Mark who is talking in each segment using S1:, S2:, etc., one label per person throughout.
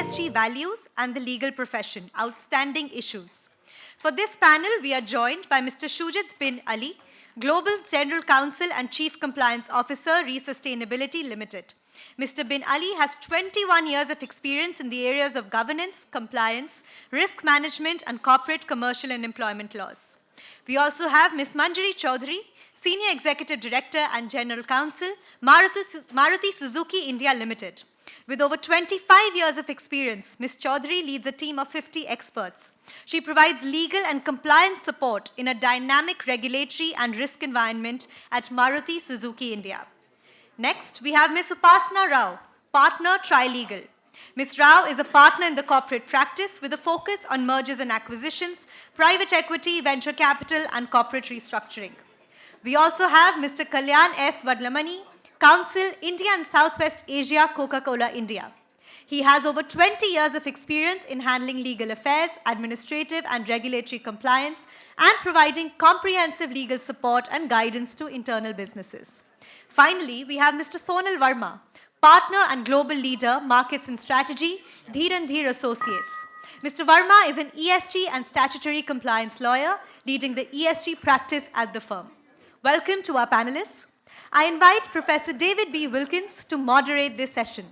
S1: ESG values and the legal profession, outstanding issues. For this panel, we are joined by Mr. Shujath Bin Ali, Global General Counsel and Chief Compliance Officer, Sustainability Ltd. Mr. Bin Ali has 21 years of experience in the areas of governance, compliance, risk management, and corporate, commercial, and employment laws. We also have Ms. Manjaree Chowdhary, Senior Executive Director and General Counsel, Maruti Suzuki India Limited. With over 25 years of experience, Ms. Chowdhary leads a team of 50 experts. She provides legal and compliance support in a dynamic regulatory and risk environment at Maruti Suzuki India. Next, we have Ms. Upasana Rao, Partner, Trilegal. Ms. Rao is a partner in the corporate practice with a focus on mergers and acquisitions, private equity, venture capital, and corporate restructuring. We also have Mr. Kalyan S. Vadlamani, Counsel, India and Southwest Asia, Coca-Cola, India. He has over 20 years of experience in handling legal affairs, administrative and regulatory compliance, and providing comprehensive legal support and guidance to internal businesses. Finally, we have Mr. Sonal Verma, Partner and Global Leader, Markets and Strategy, Dhir and Dhir Associates. Mr. Verma is an ESG and statutory compliance lawyer, leading the ESG practice at the firm. Welcome to our panelists. I invite Professor David B. Wilkins to moderate this session.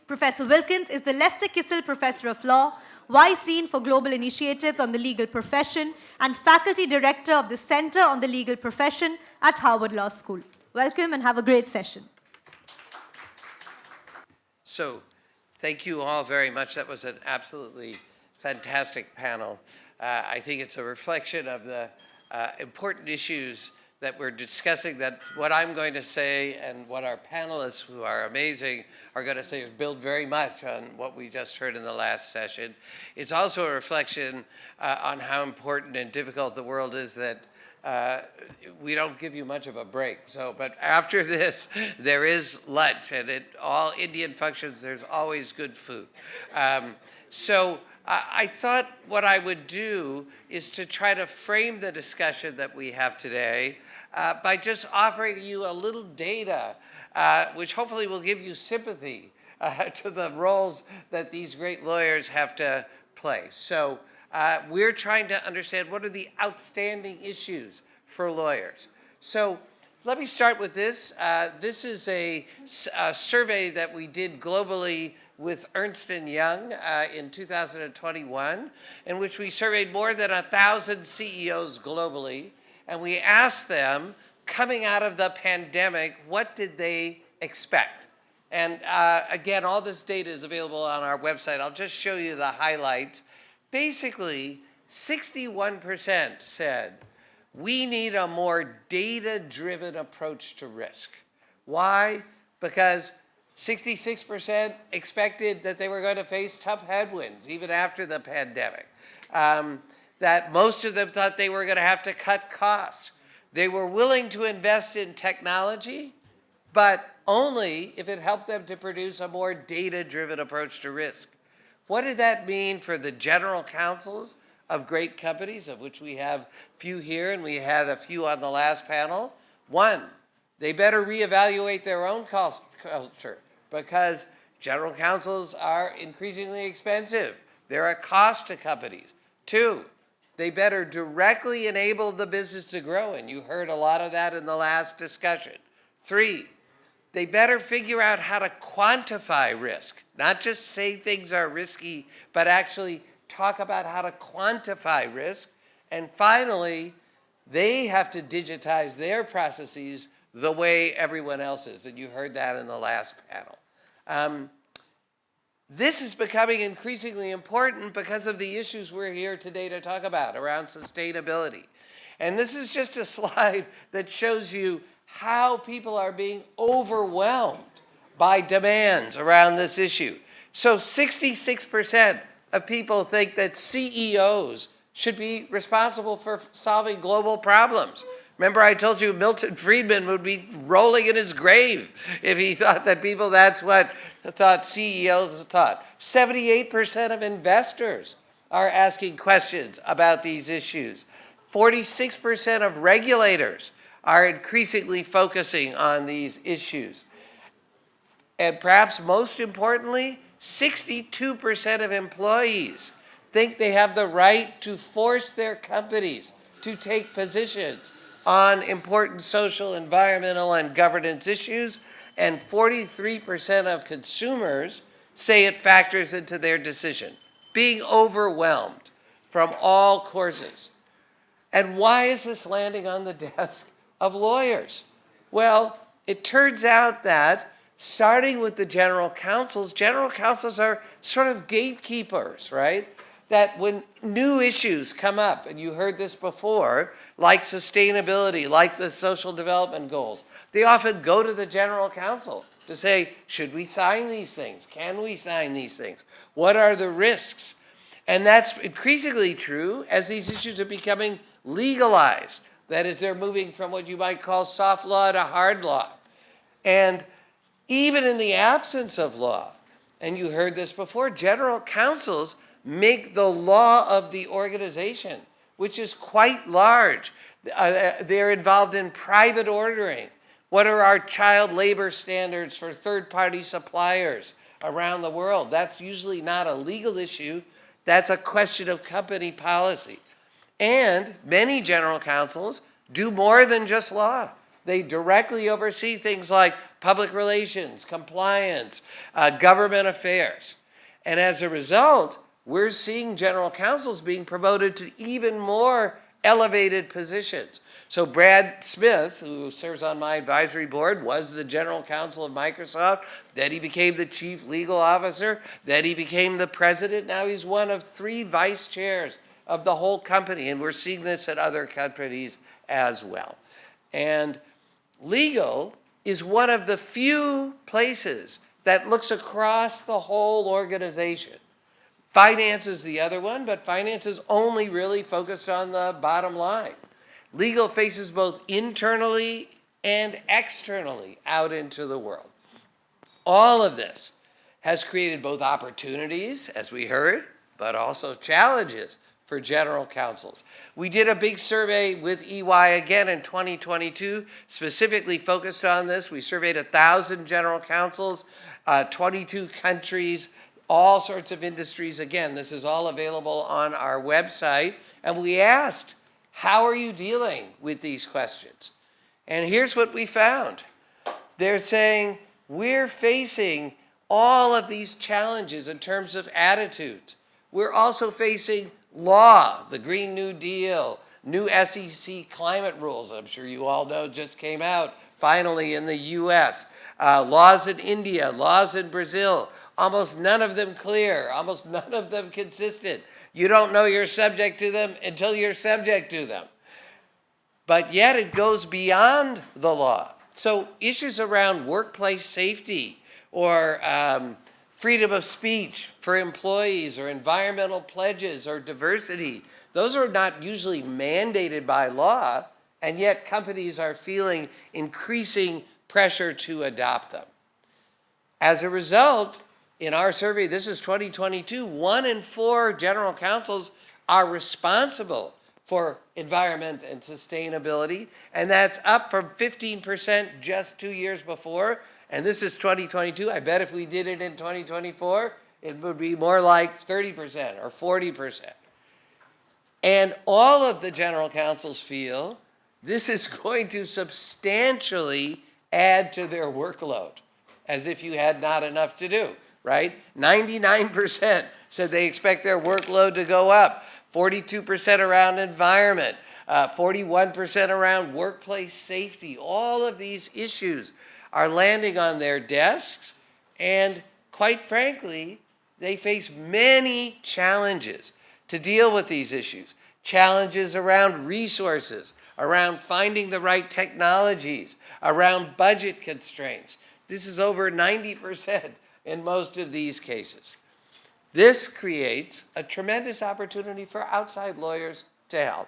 S1: Professor Wilkins is the Lester Kissel Professor of Law, Vice Dean for Global Initiatives on the Legal Profession, and Faculty Director of the Center on the Legal Profession at Harvard Law School. Welcome and have a great session.
S2: So, thank you all very much. That was an absolutely fantastic panel. I think it's a reflection of the important issues that we're discussing, that what I'm going to say and what our panelists, who are amazing, are going to say is build very much on what we just heard in the last session. It's also a reflection on how important and difficult the world is, that we don't give you much of a break. So, but after this, there is lunch, and at all Indian functions, there's always good food. I thought what I would do is to try to frame the discussion that we have today by just offering you a little data, which hopefully will give you sympathy to the roles that these great lawyers have to play. So we're trying to understand what are the outstanding issues for lawyers. So let me start with this. This is a survey that we did globally with Ernst & Young in 2021, in which we surveyed more than 1,000 CEOs globally, and we asked them, coming out of the pandemic, what did they expect? And again, all this data is available on our website. I'll just show you the highlights. Basically, 61% said, we need a more data-driven approach to risk. Why? Because 66% expected that they were going to face tough headwinds even after the pandemic. That most of them thought they were going to have to cut costs. They were willing to invest in technology, but only if it helped them to produce a more data-driven approach to risk. What did that mean for the general counsels of great companies, of which we have a few here and we had a few on the last panel? One, they better reevaluate their own cost culture, because general counsels are increasingly expensive. They're a cost to companies. Two, they better directly enable the business to grow, and you heard a lot of that in the last discussion. Three, they better figure out how to quantify risk, not just say things are risky, but actually talk about how to quantify risk. And finally, they have to digitize their processes the way everyone else is, and you heard that in the last panel. This is becoming increasingly important because of the issues we're here today to talk about around sustainability. And this is just a slide that shows you how people are being overwhelmed by demands around this issue. So 66% of people think that CEOs should be responsible for solving global problems. Remember, I told you Milton Friedman would be rolling in his grave if he thought that people, that's what CEOs thought. 78% of investors are asking questions about these issues. 46% of regulators are increasingly focusing on these issues. And perhaps most importantly, 62% of employees think they have the right to force their companies to take positions on important social, environmental, and governance issues, and 43% of consumers say it factors into their decision, being overwhelmed from all courses. And why is this landing on the desk of lawyers? Well, it turns out that starting with the general counsels are sort of gatekeepers, right? That when new issues come up, and you heard this before, like sustainability, like the social development goals, they often go to the general counsel to say, should we sign these things? Can we sign these things? What are the risks? And that's increasingly true as these issues are becoming legalized. That is, they're moving from what you might call soft law to hard law. And even in the absence of law, and you heard this before, general counsels make the law of the organization, which is quite large. They're involved in private ordering. What are our child labor standards for third-party suppliers around the world? That's usually not a legal issue. That's a question of company policy. And many general counsels do more than just law. They directly oversee things like public relations, compliance, government affairs. And as a result, we're seeing general counsels being promoted to even more elevated positions. So Brad Smith, who serves on my advisory board, was the general counsel of Microsoft. Then he became the chief legal officer. Then he became the president. Now he's one of 3 vice chairs of the whole company. And we're seeing this at other companies as well. And legal is one of the few places that looks across the whole organization. Finance is the other one, but finance is only really focused on the bottom line. Legal faces both internally and externally out into the world. All of this has created both opportunities, as we heard, but also challenges for general counsels. We did a big survey with EY again in 2022, specifically focused on this. We surveyed 1,000 general counsels, 22 countries, all sorts of industries. Again, this is all available on our website. And we asked, how are you dealing with these questions? And here's what we found. They're saying, we're facing all of these challenges in terms of attitude. We're also facing law, the Green New Deal, new SEC climate rules, I'm sure you all know just came out finally in the US. Laws in India, laws in Brazil, almost none of them clear, almost none of them consistent. You don't know you're subject to them until you're subject to them. But yet it goes beyond the law. So issues around workplace safety or freedom of speech for employees or environmental pledges or diversity, those are not usually mandated by law, and yet companies are feeling increasing pressure to adopt them. As a result, in our survey, this is 2022, 1 in 4 general counsels are responsible for environment and sustainability, and that's up from 15% just 2 years before. And this is 2022. I bet if we did it in 2024, it would be more like 30% or 40%. And all of the general counsels feel this is going to substantially add to their workload, as if you had not enough to do, right? 99% said they expect their workload to go up, 42% around environment, 41% around workplace safety. All of these issues are landing on their desks, and quite frankly, they face many challenges to deal with these issues. Challenges around resources, around finding the right technologies, around budget constraints. This is over 90% in most of these cases. This creates a tremendous opportunity for outside lawyers to help.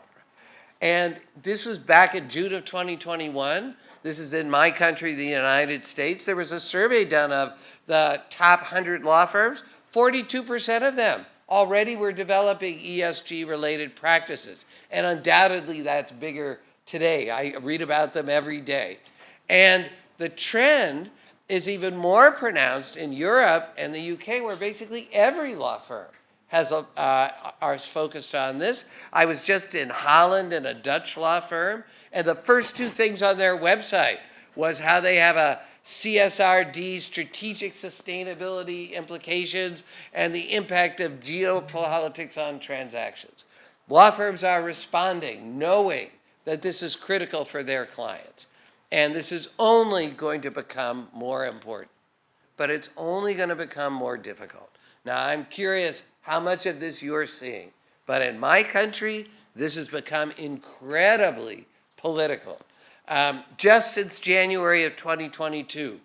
S2: And this was back in June of 2021. This is in my country, the United States. There was a survey done of the top 100 law firms. 42% of them already were developing ESG-related practices. And undoubtedly, that's bigger today. I read about them every day. And the trend is even more pronounced in Europe and the UK, where basically every law firm has are focused on this. I was just in Holland in a Dutch law firm, and the first two things on their website was how they have a CSRD, strategic sustainability implications, and the impact of geopolitics on transactions. Law firms are responding, knowing that this is critical for their clients. And this is only going to become more important, but it's only going to become more difficult. Now, I'm curious how much of this you're seeing, but in my country, this has become incredibly political. Just since January of 2022,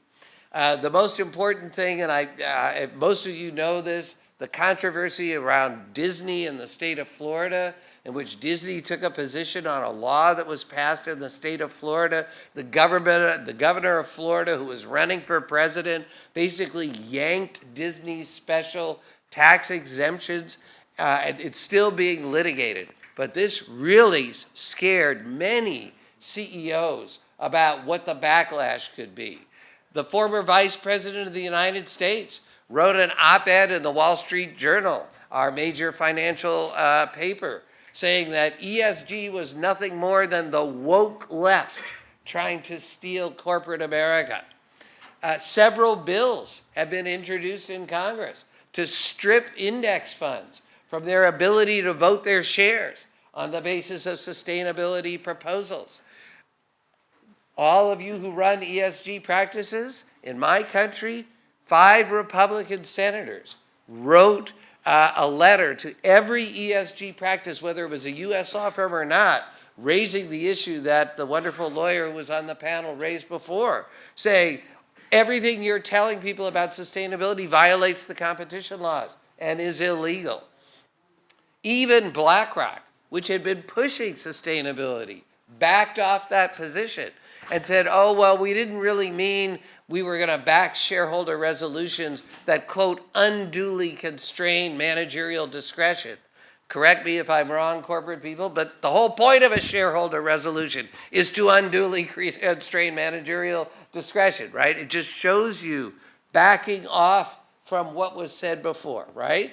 S2: the most important thing, and most of you know this, the controversy around Disney in the state of Florida, in which Disney took a position on a law that was passed in the state of Florida. The governor of Florida, who was running for president, basically yanked Disney's special tax exemptions. And it's still being litigated. But this really scared many CEOs about what the backlash could be. The former vice president of the United States wrote an op-ed in the Wall Street Journal, our major financial paper, saying that ESG was nothing more than the woke left trying to steal corporate America. Several bills have been introduced in Congress to strip index funds from their ability to vote their shares on the basis of sustainability proposals. All of you who run ESG practices, in my country, 5 Republican senators wrote a letter to every ESG practice, whether it was a US law firm or not, raising the issue that the wonderful lawyer who was on the panel raised before, saying everything you're telling people about sustainability violates the competition laws and is illegal. Even BlackRock, which had been pushing sustainability, backed off that position and said, oh, well, we didn't really mean we were going to back shareholder resolutions that, quote, unduly constrain managerial discretion. Correct me if I'm wrong, corporate people, but the whole point of a shareholder resolution is to unduly constrain managerial discretion, right? It just shows you backing off from what was said before, right?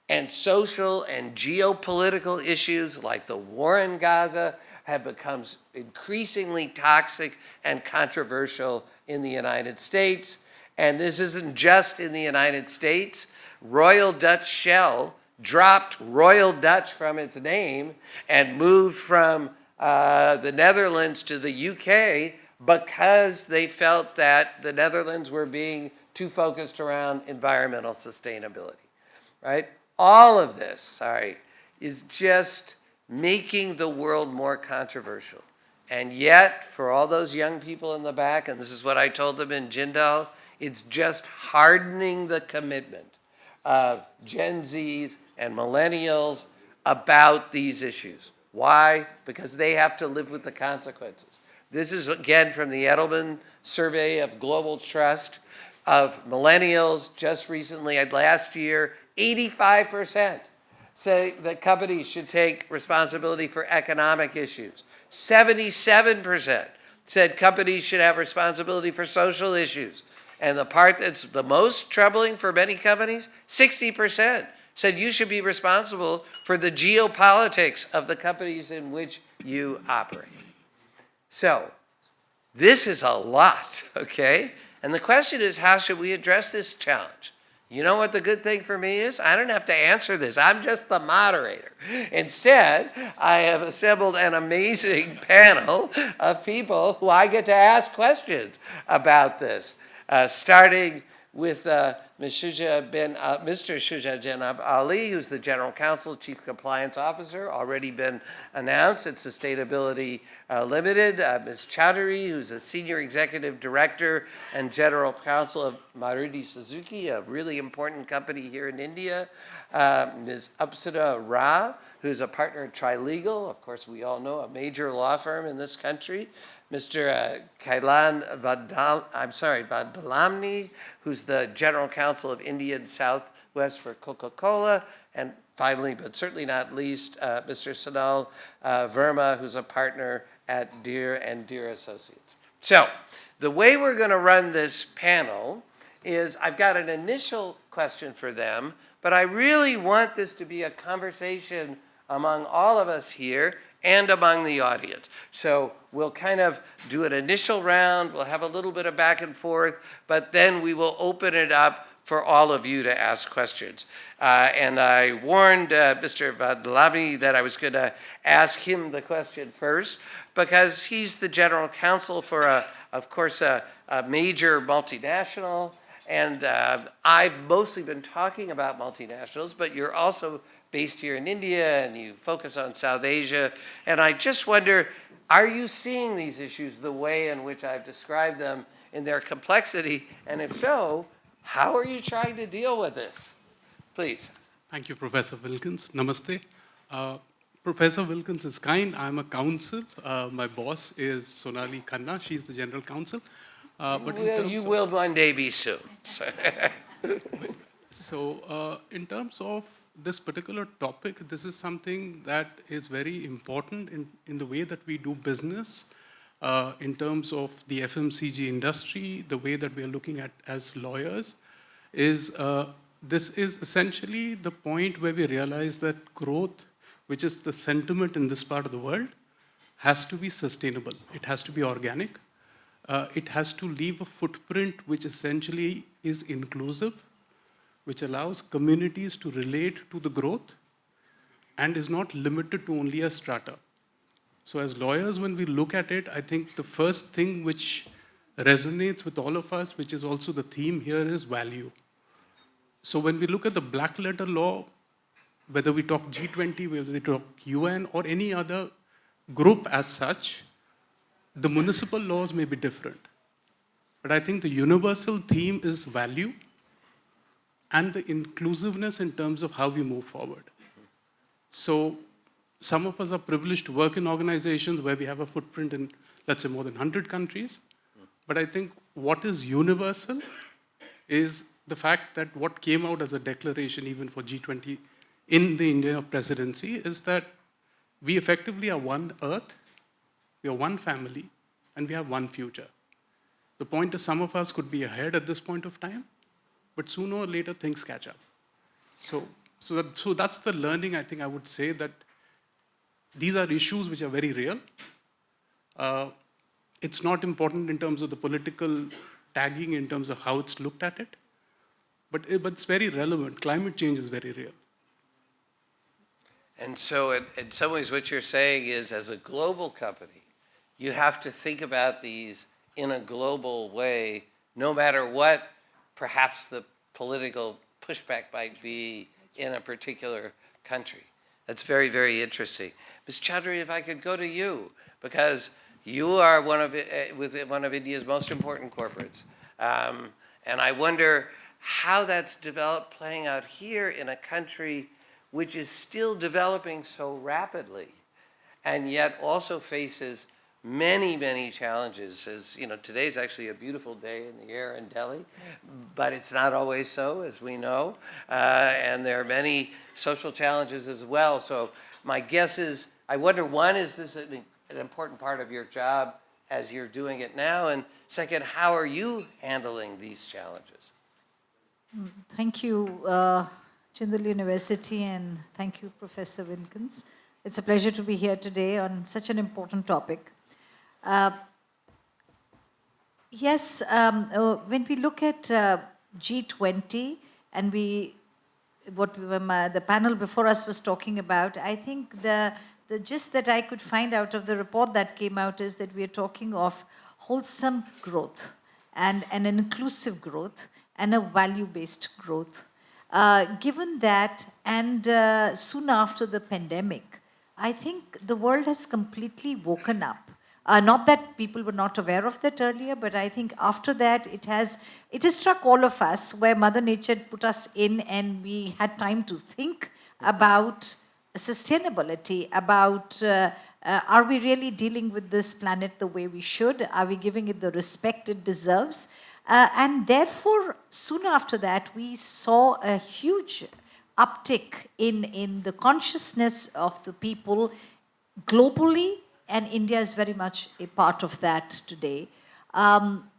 S2: And social and geopolitical issues like the war in Gaza have become increasingly toxic and controversial in the United States. And this isn't just in the United States. Royal Dutch Shell dropped Royal Dutch from its name and moved from the Netherlands to the UK because they felt that the Netherlands were being too focused around environmental sustainability, right? All of this, is just making the world more controversial. And yet, for all those young people in the back, and this is what I told them in Jindal, it's just hardening the commitment of Gen Zs and millennials about these issues. Why? Because they have to live with the consequences. This is, again, from the Edelman survey of global trust of millennials just recently, last year, 85% say that companies should take responsibility for economic issues. 77% said companies should have responsibility for social issues. And the part that's the most troubling for many companies, 60% said you should be responsible for the geopolitics of the companies in which you operate. So this is a lot, okay? And the question is, how should we address this challenge? You know what the good thing for me is? I don't have to answer this. I'm just the moderator. Instead, I have assembled an amazing panel of people who I get to ask questions about this, starting with Mr. Shujath Bin Ali, who's the General Counsel, Chief Compliance Officer, already been announced at Sustainability Limited. Ms. Chowdhary, who's a Senior Executive Director and General Counsel of Maruti Suzuki, a really important company here in India. Ms. Upasana Rao, who's a partner at Trilegal, of course we all know, a major law firm in this country. Mr. Kalyan Vadlamani, who's the General Counsel of India and Southwest for Coca-Cola. And finally, but certainly not least, Mr. Sonal Verma, who's a partner at Dhir and Dhir Associates. So, the way we're going to run this panel is I've got an initial question for them, but I really want this to be a conversation among all of us here and among the audience. So we'll kind of do an initial round, we'll have a little bit of back and forth, but then we will open it up for all of you to ask questions. And I warned Mr. Vadlamani that I was going to ask him the question first, because he's the general counsel for, of course, a major multinational. And I've mostly been talking about multinationals, but you're also based here in India and you focus on South Asia. And I just wonder, are you seeing these issues the way in which I've described them in their complexity? And if so, how are you trying to deal with this? Please.
S3: Thank you, Professor Wilkins. Namaste. Professor Wilkins is kind. I'm a counsel. My boss is Sonali Khanna. She's the general counsel.
S2: Well, you will one day be soon.
S3: So in terms of this particular topic, this is something that is very important in the way that we do business, in terms of the FMCG industry, the way that we are looking at as lawyers, is this is essentially the point where we realize that growth, which is the sentiment in this part of the world, has to be sustainable. It has to be organic. It has to leave a footprint which essentially is inclusive, which allows communities to relate to the growth and is not limited to only a strata. So as lawyers, when we look at it, I think the first thing which resonates with all of us, which is also the theme here, is value. So when we look at the black letter law, whether we talk G20, whether we talk UN or any other group as such, the municipal laws may be different. But I think the universal theme is value and the inclusiveness in terms of how we move forward. So some of us are privileged to work in organizations where we have a footprint in, let's say, more than 100 countries. But I think what is universal is the fact that what came out as a declaration even for G20 in the India presidency is that we effectively are one earth, we are one family, and we have one future. The point is some of us could be ahead at this point of time, but sooner or later things catch up. So that's the learning. I think I would say that these are issues which are very real. It's not important in terms of the political tagging, in terms of how it's looked at it, but it's very relevant. Climate change is very real.
S2: And so in some ways what you're saying is, as a global company, you have to think about these in a global way, no matter what perhaps the political pushback might be in a particular country. That's very, very interesting. Ms. Chowdhary, if I could go to you, because you are one of India's most important corporates. And I wonder how that's developed, playing out here in a country which is still developing so rapidly and yet also faces many, many challenges. As you know, today's actually a beautiful day in the air in Delhi, but it's not always so, as we know. And there are many social challenges as well. So my guess is, I wonder, one, is this an important part of your job as you're doing it now? And second, how are you handling these challenges?
S4: Thank you, Tyndall University, and thank you, Professor Wilkins. It's a pleasure to be here today on such an important topic. Yes, when we look at G20 and the panel before us was talking about, I think the gist that I could find out of the report that came out is that we are talking of wholesome growth and an inclusive growth and a value-based growth. Given that, and soon after the pandemic, I think the world has completely woken up. Not that people were not aware of that earlier, but I think after that it has struck all of us, where Mother Nature had put us in and we had time to think about sustainability, about are we really dealing with this planet the way we should? Are we giving it the respect it deserves? And therefore, soon after that, we saw a huge uptick in the consciousness of the people globally, and India is very much a part of that today.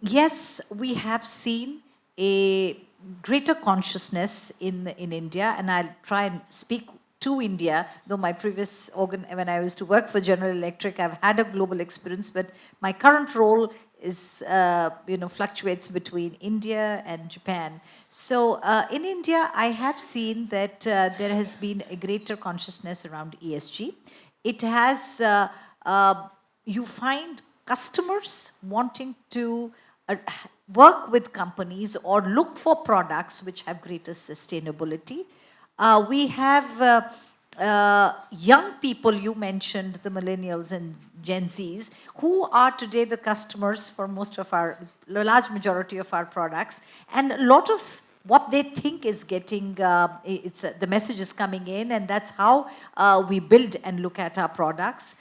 S4: Yes, we have seen a greater consciousness in India, and I'll try and speak to India, though my previous when I used to work for General Electric, I've had a global experience, but my current role is, fluctuates between India and Japan. So in India, I have seen that there has been a greater consciousness around ESG. It has, you find customers wanting to work with companies or look for products which have greater sustainability. We have young people, you mentioned the millennials and Gen Zs, who are today the customers for most of the large majority of our products. And a lot of what they think is getting, the message is coming in, and that's how we build and look at our products.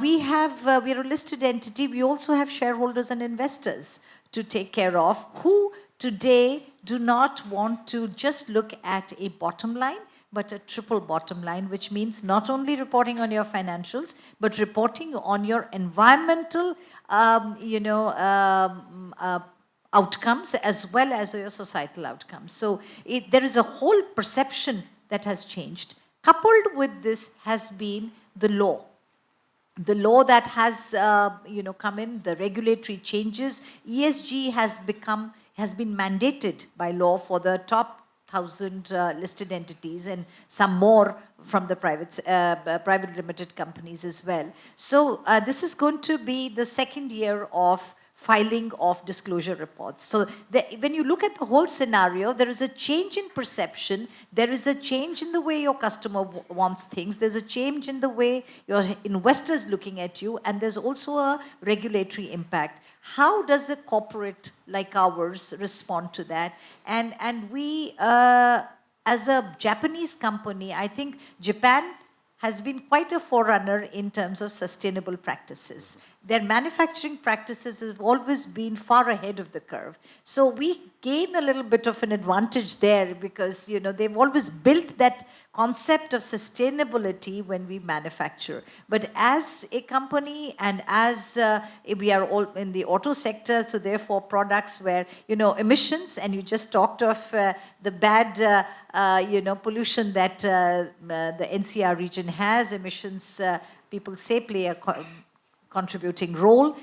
S4: We are a listed entity. We also have shareholders and investors to take care of, who today do not want to just look at a bottom line, but a triple bottom line, which means not only reporting on your financials, but reporting on your environmental, outcomes as well as your societal outcomes. So there is a whole perception that has changed. Coupled with this has been the law. The law that has come in, the regulatory changes. ESG has been mandated by law for the top 1,000 listed entities, and some more from the private limited companies as well. So this is going to be the second year of filing of disclosure reports. So when you look at the whole scenario, there is a change in perception, there is a change in the way your customer wants things, there's a change in the way your investors looking at you, and there's also a regulatory impact. How does a corporate like ours respond to that? And we, as a Japanese company, I think Japan has been quite a forerunner in terms of sustainable practices. Their manufacturing practices have always been far ahead of the curve. So we gain a little bit of an advantage there because, they've always built that concept of sustainability when we manufacture. But as a company and as we are all in the auto sector, so therefore products where, emissions, and you just talked of the bad, pollution that the NCR region has, emissions, people say play a contributing role.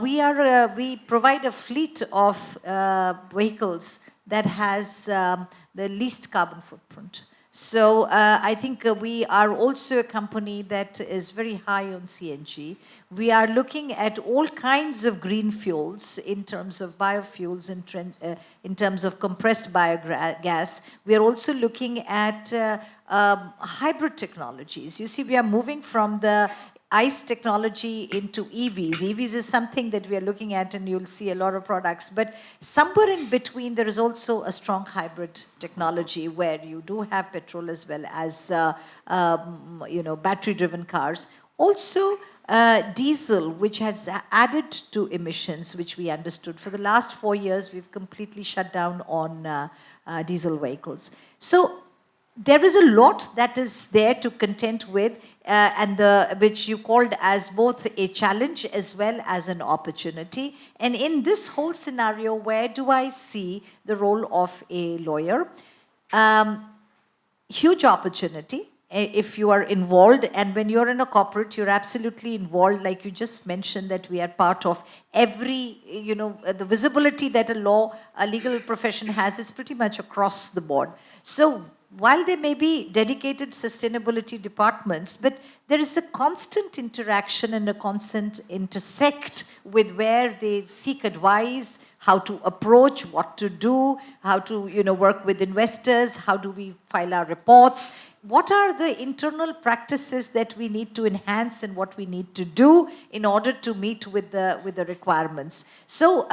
S4: We provide a fleet of vehicles that has the least carbon footprint. So I think we are also a company that is very high on CNG. We are looking at all kinds of green fuels in terms of biofuels, in terms of compressed biogas. We are also looking at hybrid technologies. You see, we are moving from the ICE technology into EVs. EVs is something that we are looking at, and you'll see a lot of products. But somewhere in between, there is also a strong hybrid technology where you do have petrol as well as battery-driven cars. Also, diesel, which has added to emissions, which we understood. For the last 4 years, we've completely shut down on diesel vehicles. So there is a lot that is there to contend with, which you called as both a challenge as well as an opportunity. And in this whole scenario, where do I see the role of a lawyer? Huge opportunity if you are involved, and when you're in a corporate, you're absolutely involved. Like you just mentioned, that we are part of every, the visibility that a legal profession has is pretty much across the board. So while there may be dedicated sustainability departments, but there is a constant interaction and a constant intersect with where they seek advice, how to approach, what to do, how to work with investors, how do we file our reports, what are the internal practices that we need to enhance and what we need to do in order to meet with the requirements. So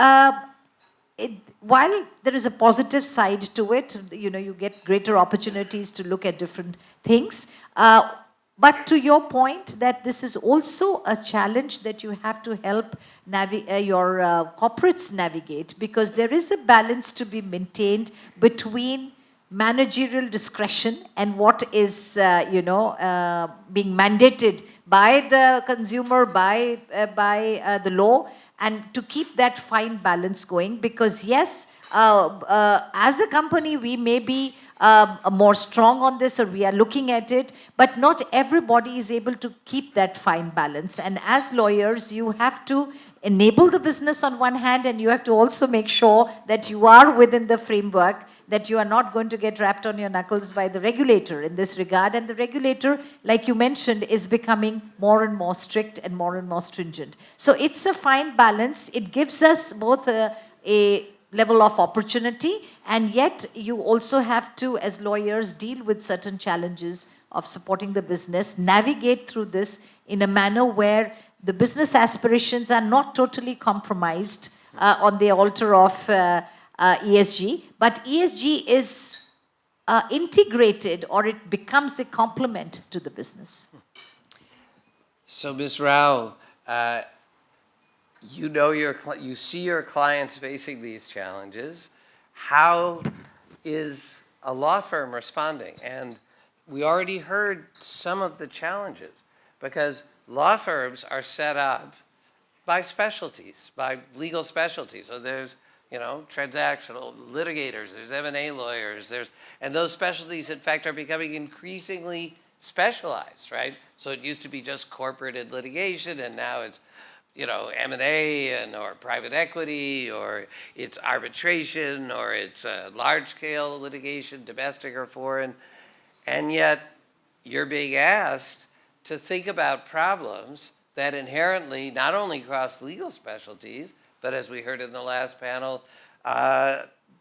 S4: while there is a positive side to it, you get greater opportunities to look at different things. But to your point, that this is also a challenge that you have to help your corporates navigate, because there is a balance to be maintained between managerial discretion and what is, being mandated by the consumer, by the law, and to keep that fine balance going, because yes, as a company, we may be more strong on this, or we are looking at it, but not everybody is able to keep that fine balance. And as lawyers, you have to enable the business on one hand, and you have to also make sure that you are within the framework, that you are not going to get wrapped on your knuckles by the regulator in this regard. And the regulator, like you mentioned, is becoming more and more strict and more stringent. So it's a fine balance. It gives us both a level of opportunity, and yet you also have to, as lawyers, deal with certain challenges of supporting the business, navigate through this in a manner where the business aspirations are not totally compromised on the altar of ESG, but ESG is integrated, or it becomes a complement to the business.
S2: So, Ms. Rao, you know you see your clients facing these challenges. How is a law firm responding? And we already heard some of the challenges, because law firms are set up by specialties, by legal specialties. So there's, you know, transactional litigators, there's M&A lawyers, and those specialties, in fact, are becoming increasingly specialized, right? So it used to be just corporate and litigation, and now it's, you know, M&A or private equity, or it's arbitration, or it's large-scale litigation, domestic or foreign. And yet you're being asked to think about problems that inherently not only cross legal specialties, but as we heard in the last panel,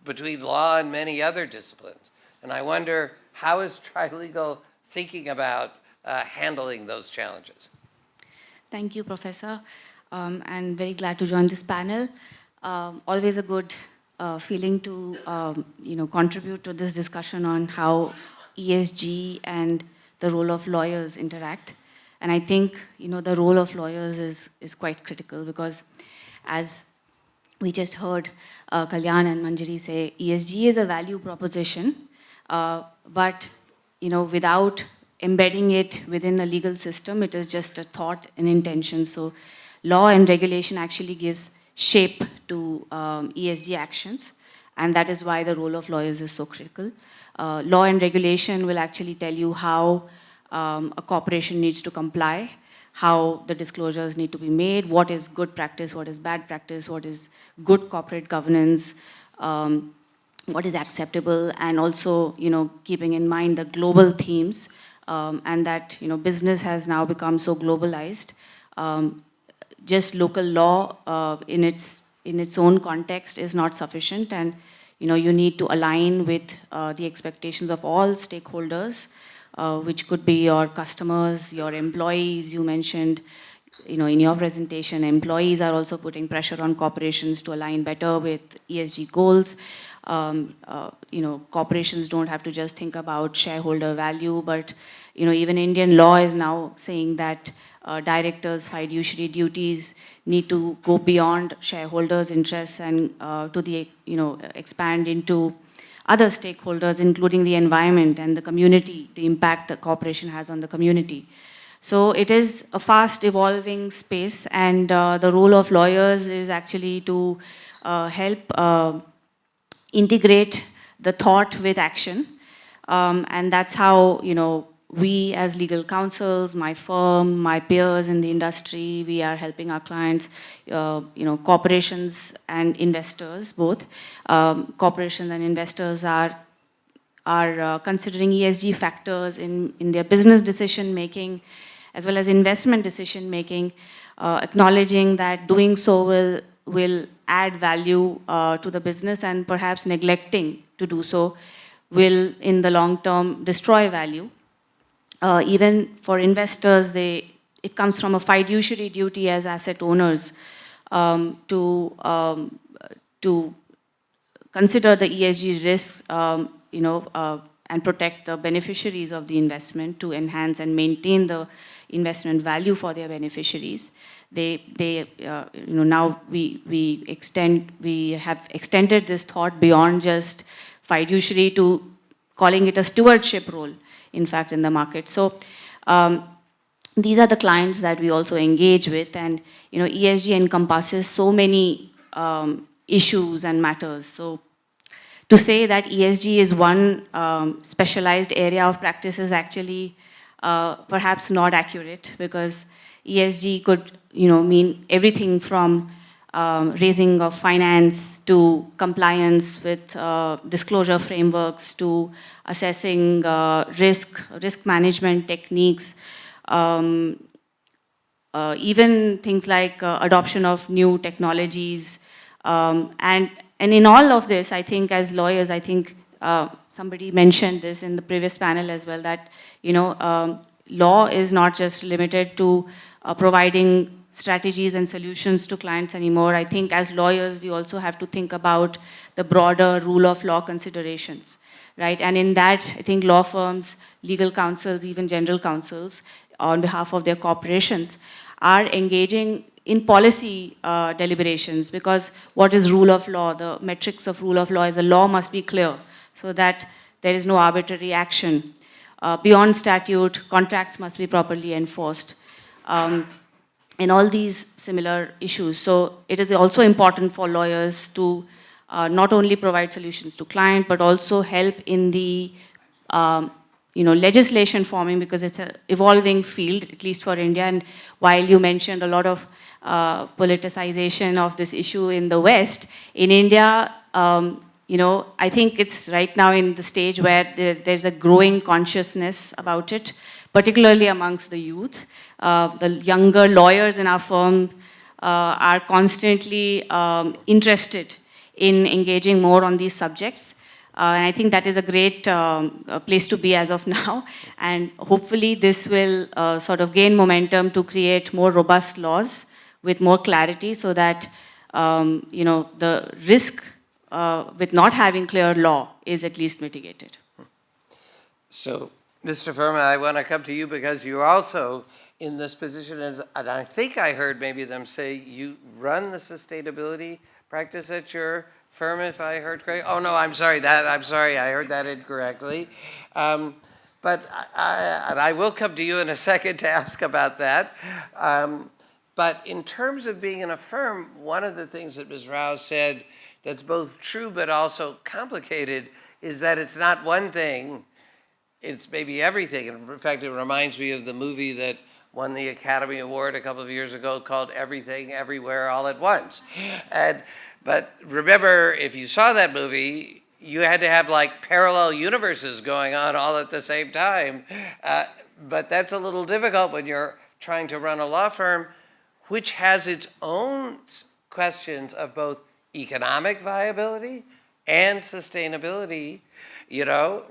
S2: between law and many other disciplines. And I wonder, how is Trilegal thinking about handling those challenges?
S5: Thank you, Professor. And very glad to join this panel. Always a good feeling to contribute to this discussion on how ESG and the role of lawyers interact. And I think the role of lawyers is quite critical, because as we just heard Kalyan and Manjaree say, ESG is a value proposition, but without embedding it within a legal system, it is just a thought and intention. So law and regulation actually gives shape to ESG actions, and that is why the role of lawyers is so critical. Law and regulation will actually tell you how a corporation needs to comply, how the disclosures need to be made, what is good practice, what is bad practice, what is good corporate governance, what is acceptable, and also keeping in mind the global themes, and that business has now become so globalized. Just local law in its own context is not sufficient, and you need to align with the expectations of all stakeholders, which could be your customers, your employees. You mentioned in your presentation, employees are also putting pressure on corporations to align better with ESG goals. Corporations don't have to just think about shareholder value, but even Indian law is now saying that directors' fiduciary duties need to go beyond shareholders' interests and expand into other stakeholders, including the environment and the community, the impact the corporation has on the community. So it is a fast evolving space, and the role of lawyers is actually to help integrate the thought with action. And that's how, we as legal counsels, my firm, my peers in the industry, we are helping our clients, corporations and investors, both. Corporations and investors are considering ESG factors in their business decision making, as well as investment decision making, acknowledging that doing so will add value to the business, and perhaps neglecting to do so will in the long term destroy value. Even for investors, it comes from a fiduciary duty as asset owners to consider the ESG risks, and protect the beneficiaries of the investment, to enhance and maintain the investment value for their beneficiaries. Now we have extended this thought beyond just fiduciary to calling it a stewardship role, in fact, in the market. So these are the clients that we also engage with, and ESG encompasses so many issues and matters. So to say that ESG is one specialized area of practice is actually perhaps not accurate, because ESG could mean everything from raising of finance to compliance with disclosure frameworks to assessing risk management techniques, even things like adoption of new technologies. And in all of this, I think as lawyers, I think somebody mentioned this in the previous panel as well, that law is not just limited to providing strategies and solutions to clients anymore. I think as lawyers, we also have to think about the broader rule of law considerations, right? And in that, I think law firms, legal counsels, even general counsels, on behalf of their corporations, are engaging in policy deliberations, because what is rule of law? The metrics of rule of law is the law must be clear so that there is no arbitrary action. Beyond statute, contracts must be properly enforced. And all these similar issues. So it is also important for lawyers to not only provide solutions to client, but also help in the legislation forming, because it's an evolving field, at least for India. And while you mentioned a lot of politicization of this issue in the West, in India, I think it's right now in the stage where there's a growing consciousness about it, particularly amongst the youth. The younger lawyers in our firm are constantly interested in engaging more on these subjects. And I think that is a great place to be as of now. And hopefully this will sort of gain momentum to create more robust laws with more clarity, so that the risk with not having clear law is at least mitigated.
S2: So, Mr. Verma, I want to come to you because you're also in this position, and I think I heard maybe them say you run the sustainability practice at your firm, if I heard correctly. Oh no, I'm sorry, I heard that incorrectly. But I will come to you in a second to ask about that. But in terms of being in a firm, one of the things that Ms. Rao said that's both true but also complicated is that it's not one thing, it's maybe everything. And in fact, it reminds me of the movie that won the Academy Award a couple of years ago called Everything, Everywhere, All at Once. But remember, if you saw that movie, you had to have like parallel universes going on all at the same time. But that's a little difficult when you're trying to run a law firm, which has its own questions of both economic viability and sustainability.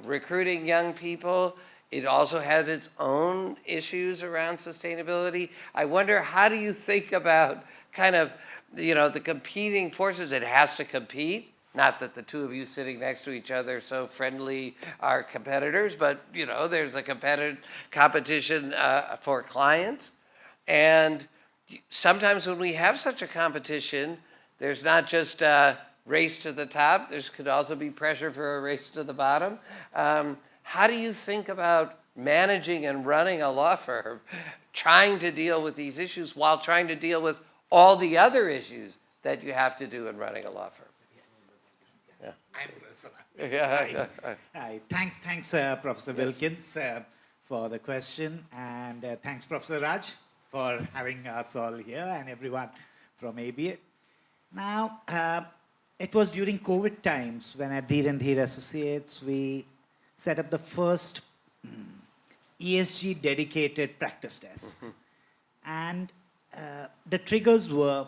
S2: Recruiting young people, it also has its own issues around sustainability. I wonder, how do you think about kind of, the competing forces? It has to compete. Not that the two of you sitting next to each other so friendly are competitors, but, there's a competition for clients. And sometimes when we have such a competition, there's not just a race to the top, there could also be pressure for a race to the bottom. How do you think about managing and running a law firm, trying to deal with these issues while trying to deal with all the other issues that you have to do in running a law firm?
S6: Hi. Thanks, Professor Wilkins, for the question, and thanks, Professor Raj, for having us all here, and everyone from ABA. Now, it was during COVID times when at Dhir and Dhir Associates, we set up the first ESG dedicated practice desk. And the triggers were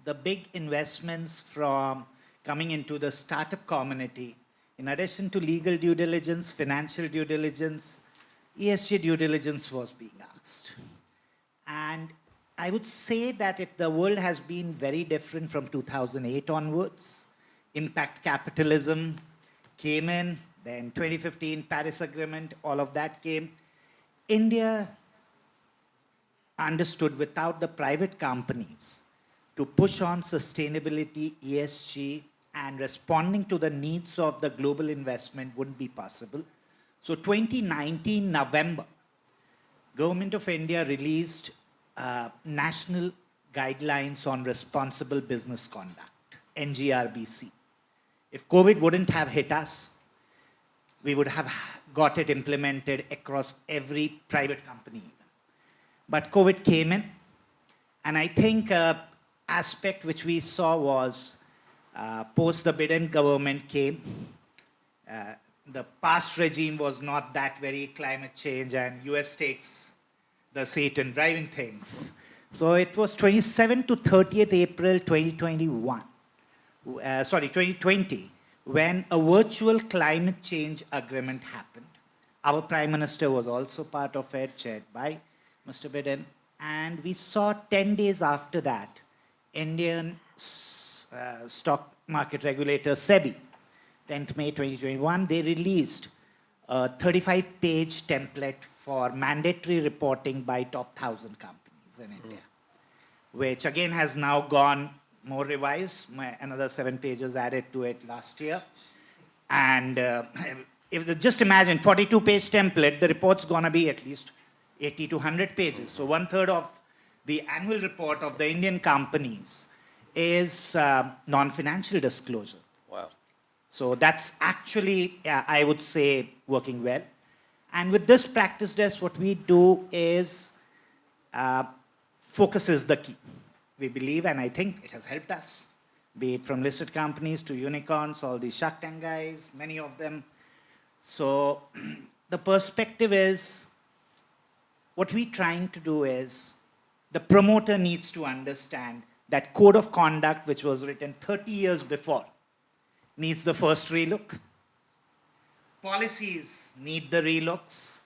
S6: the big investments from coming into the startup community. In addition to legal due diligence, financial due diligence, ESG due diligence was being asked. And I would say that the world has been very different from 2008 onwards. Impact capitalism came in, then 2015 Paris Agreement, all of that came. India understood without the private companies to push on sustainability, ESG, and responding to the needs of the global investment wouldn't be possible. So 2019 November, Government of India released National Guidelines on Responsible Business Conduct, NGRBC. If COVID wouldn't have hit us, we would have got it implemented across every private company. But COVID came in, and I think aspect which we saw was post the Biden government came, the past regime was not that very climate change, and US takes the seat in driving things. So it was 27 to 30th April 2020, when a virtual climate change agreement happened. Our Prime Minister was also part of it, chaired by Mr. Biden. And we saw 10 days after that, Indian stock market regulator SEBI, 10th May 2021, they released a 35-page template for mandatory reporting by top 1,000 companies in India, which again has now gone more revised, another 7 pages added to it last year. And just imagine, 42-page template, the report's gonna be at least 80 to 100 pages. So 1/3 of the annual report of the Indian companies is non-financial disclosure.
S2: Wow.
S6: So that's actually, I would say, working well. And with this practice desk, what we do is focus is the key. We believe, and I think it has helped us, be it from listed companies to unicorns, all these Shark Tank guys, many of them. So the perspective is, what we're trying to do is, the promoter needs to understand that code of conduct, which was written 30 years before, needs the first relook. Policies need the relooks.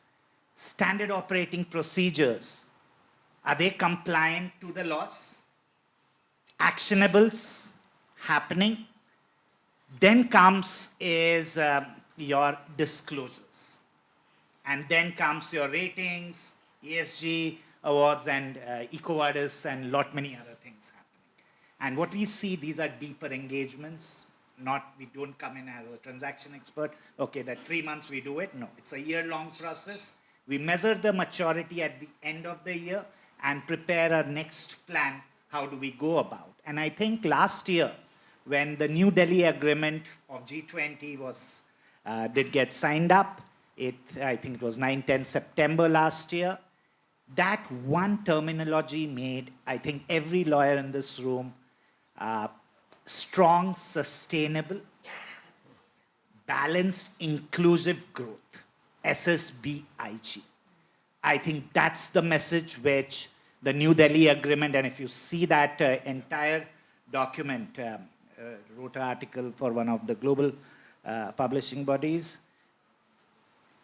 S6: Standard operating procedures, are they compliant to the laws? Actionables happening. Then comes is your disclosures. And then comes your ratings, ESG awards, and EcoVadis, and lot many other things happening. And what we see, these are deeper engagements. We don't come in as a transaction expert. Okay, that 3 months we do it. No, it's a year-long process. We measure the maturity at the end of the year and prepare our next plan. How do we go about? And I think last year, when the New Delhi agreement of G20 did get signed up, I think it was 9-10 September last year, that one terminology made, I think, every lawyer in this room strong, sustainable, balanced, inclusive growth, SSBIG. I think that's the message which the New Delhi Agreement, and if you see that entire document, wrote an article for one of the global publishing bodies,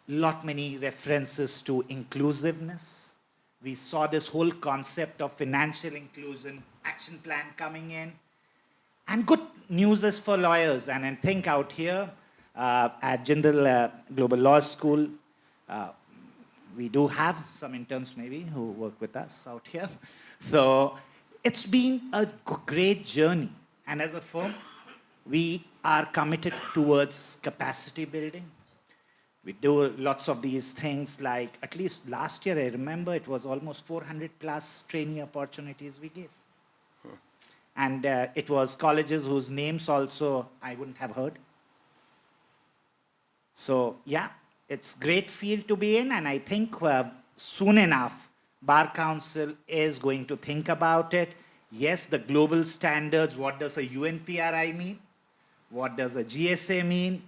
S6: many references to inclusiveness. We saw this whole concept of financial inclusion action plan coming in. And good news is for lawyers. And I think out here at Jindal Global Law School, we do have some interns maybe who work with us out here. So it's been a great journey. And as a firm, we are committed towards capacity building. We do lots of these things, like at least last year, I remember it was almost 400 plus trainee opportunities we gave. And it was colleges whose names also I wouldn't have heard. So yeah, it's great field to be in, and I think soon enough, Bar Council is going to think about it. Yes, the global standards, what does a UNPRI mean? What does a GSA mean?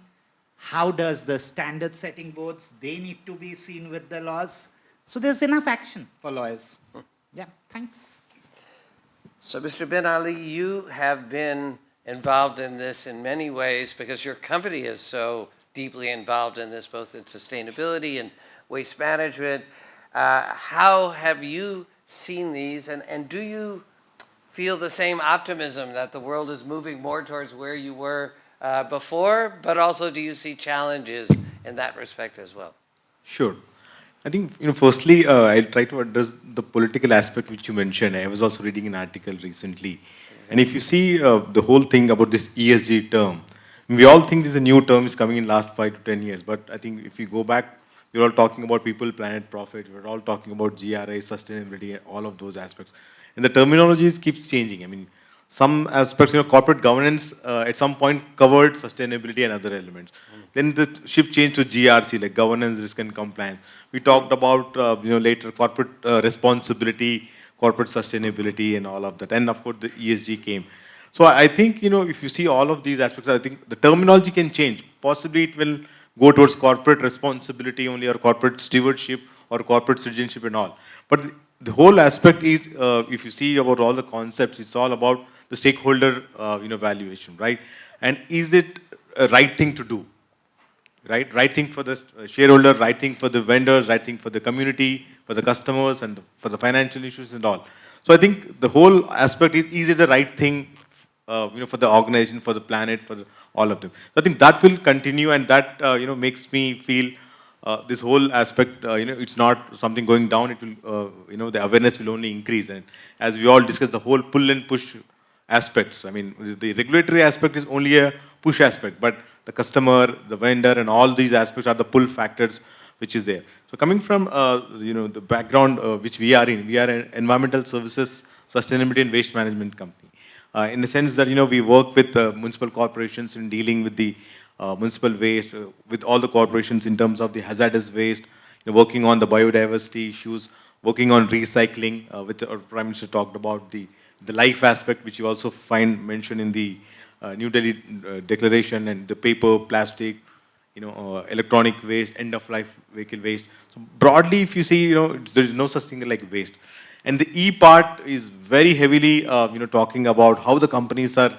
S6: How does the standard setting boards, they need to be seen with the laws. So there's enough action for lawyers. Yeah, thanks.
S2: So, Mr. Bin Ali, you have been involved in this in many ways because your company is so deeply involved in this, both in sustainability and waste management. How have you seen these, and do you feel the same optimism that the world is moving more towards where you were before, but also do you see challenges in that respect as well?
S7: Sure. I think, firstly, I'll try to address the political aspect which you mentioned. I was also reading an article recently. And if you see the whole thing about this ESG term, we all think this is a new term, it's coming in last 5 to 10 years. But I think if you go back We're all talking about people, planet, profit. We're all talking about GRI, sustainability, and all of those aspects. And the terminologies keeps changing. I mean, some aspects, corporate governance at some point covered sustainability and other elements. Then the shift changed to GRC, like governance, risk and compliance. We talked about, later corporate responsibility, corporate sustainability and all of that. And of course, the ESG came. So I think, if you see all of these aspects, I think the terminology can change. Possibly it will go towards corporate responsibility only, or corporate stewardship, or corporate citizenship and all. But the whole aspect is, if you see about all the concepts, it's all about the stakeholder, valuation, right? And is it a right thing to do? Right? Right thing for the shareholder, right thing for the vendors, right thing for the community, for the customers, and for the financial issues and all. So I think the whole aspect is it the right thing, for the organization, for the planet, for all of them. So I think that will continue, and that, makes me feel this whole aspect, it's not something going down. It will, the awareness will only increase. And as we all discussed, the whole pull and push aspects. I mean, the regulatory aspect is only a push aspect, but the customer, the vendor, and all these aspects are the pull factors which is there. So coming from, the background which we are in, we are an environmental services, sustainability and waste management company. In the sense that, we work with municipal corporations in dealing with the municipal waste, with all the corporations in terms of the hazardous waste, working on the biodiversity issues, working on recycling, which our Prime Minister talked about, the life aspect, which you also find mentioned in the New Delhi Declaration, and the paper, plastic, electronic waste, end-of-life vehicle waste. So broadly, if you see, there is no such thing like waste. And the E part is very heavily, talking about how the companies are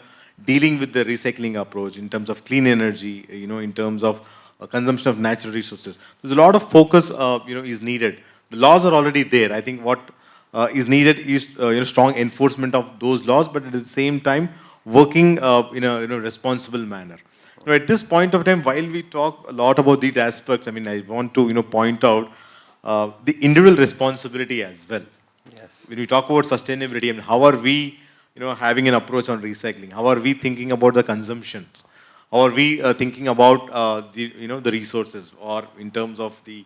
S7: dealing with the recycling approach in terms of clean energy, in terms of consumption of natural resources. There's a lot of focus, is needed. The laws are already there. I think what is needed is, strong enforcement of those laws, but at the same time, working in a responsible manner. At this point of time, while we talk a lot about these aspects, I mean, I want to point out the individual responsibility as well.
S2: Yes.
S7: When we talk about sustainability, I mean, how are we, having an approach on recycling? How are we thinking about the consumptions? How are we thinking about the resources, or in terms of the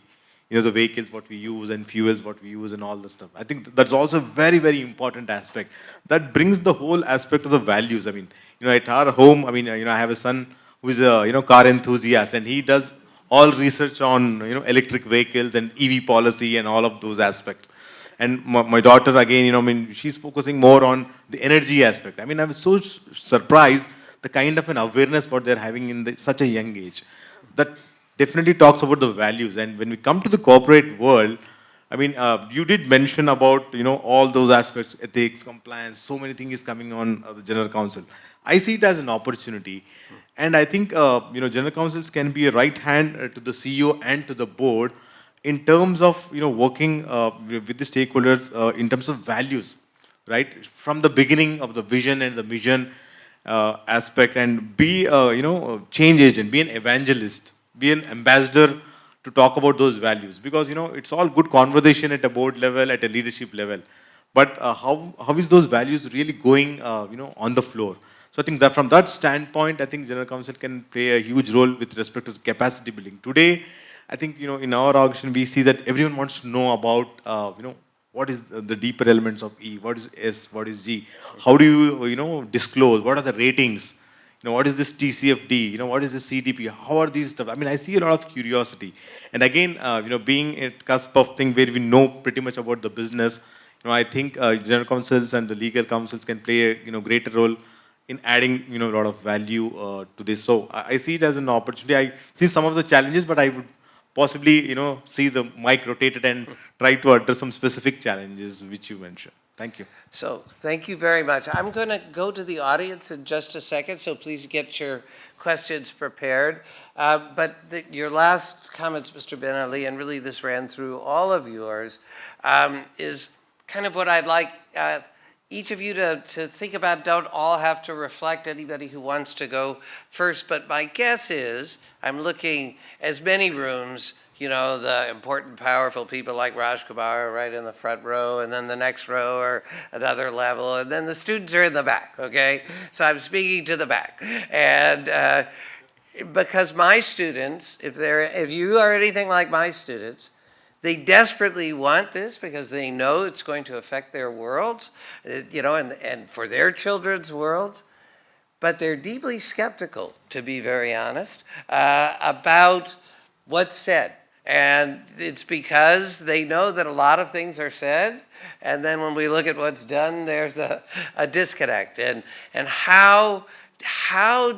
S7: the vehicles what we use, and fuels what we use, and all the stuff. I think that's also a very, very important aspect. That brings the whole aspect of the values. I mean, at our home, I mean, I have a son who is a car enthusiast, and he does all research on electric vehicles and EV policy and all of those aspects. And my daughter, again, I mean, she's focusing more on the energy aspect. I mean, I was so surprised the kind of an awareness what they're having in such a young age. That definitely talks about the values. And when we come to the corporate world, I mean, you did mention about, all those aspects, ethics, compliance, so many things is coming on the General Counsel. I see it as an opportunity. And I think, General Counsels can be a right hand to the CEO and to the board in terms of, working with the stakeholders in terms of values, right? From the beginning of the vision and the mission aspect, and be, change agent, be an evangelist, be an ambassador to talk about those values. Because, it's all good conversation at a board level, at a leadership level. But how is those values really going, on the floor? So I think that from that standpoint, I think General Counsel can play a huge role with respect to capacity building. Today, I think, in our organization, we see that everyone wants to know about, what is the deeper elements of E, what is S, what is G, how do you, disclose, what are the ratings, what is this TCFD, what is this CDP, how are these stuff? I mean, I see a lot of curiosity. And again, being at cusp of thing where we know pretty much about the business, I think General Counsels and the legal counsels can play a, greater role in adding, a lot of value to this. So I see it as an opportunity. I see some of the challenges, but I would possibly, see the mic rotated and try to address some specific challenges which you mentioned. Thank you.
S2: So thank you very much. I'm going to go to the audience in just a second, so please get your questions prepared. But your last comments, Mr. Bin Ali, and really this ran through all of yours, is kind of what I'd like each of you to think about. Don't all have to reflect, anybody who wants to go first. But my guess is, I'm looking as many rooms, the important, powerful people like Raj Kumar right in the front row, and then the next row or another level, and then the students are in the back, okay? So I'm speaking to the back. And because my students, if you are anything like my students, they desperately want this because they know it's going to affect their worlds, and for their children's world. But they're deeply skeptical, to be very honest, about what's said. And it's because they know that a lot of things are said, and then when we look at what's done, there's a disconnect. And how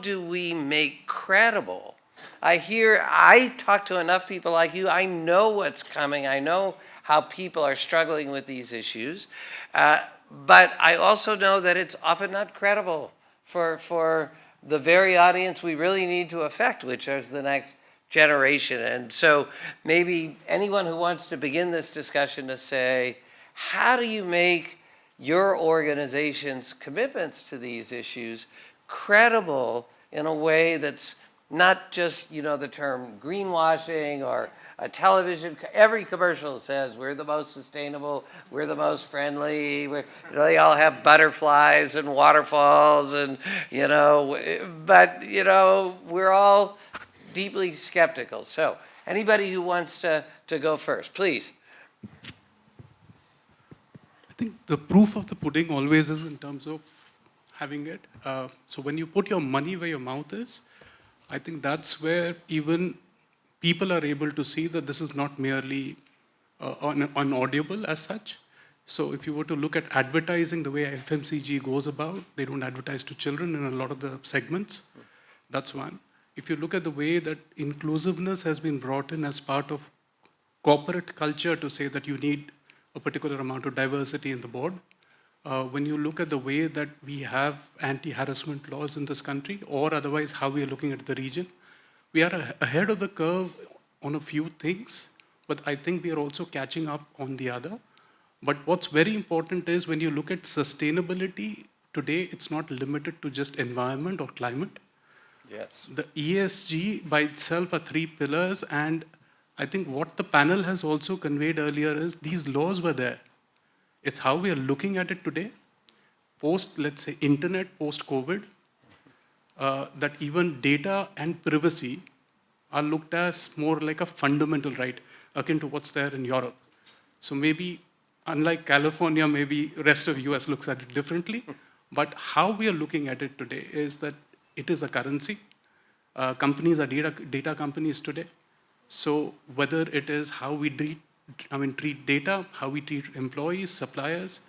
S2: do we make credible? I talk to enough people like you, I know what's coming, I know how people are struggling with these issues, but I also know that it's often not credible for the very audience we really need to affect, which is the next generation. And so maybe anyone who wants to begin this discussion to say, how do you make your organization's commitments to these issues credible in a way that's not just, the term greenwashing or a television, every commercial says we're the most sustainable, we're the most friendly, they all have butterflies and waterfalls and, but, we're all deeply skeptical. So anybody who wants to go first, please.
S3: I think the proof of the pudding always is in terms of having it. So when you put your money where your mouth is, I think that's where even people are able to see that this is not merely unaudible as such. So if you were to look at advertising, the way FMCG goes about, they don't advertise to children in a lot of the segments. That's one. If you look at the way that inclusiveness has been brought in as part of corporate culture to say that you need a particular amount of diversity in the board, when you look at the way that we have anti-harassment laws in this country, or otherwise how we are looking at the region, we are ahead of the curve on a few things, but I think we are also catching up on the other. But what's very important is when you look at sustainability, today it's not limited to just environment or climate.
S2: Yes.
S3: The ESG by itself are 3 pillars, and I think what the panel has also conveyed earlier is these laws were there. It's how we are looking at it today, post, let's say, internet, post-COVID, that even data and privacy are looked as more like a fundamental right, akin to what's there in Europe. So maybe, unlike California, maybe rest of US looks at it differently, but how we are looking at it today is that it is a currency. Companies are data companies today. So whether it is how we treat data, how we treat employees, suppliers,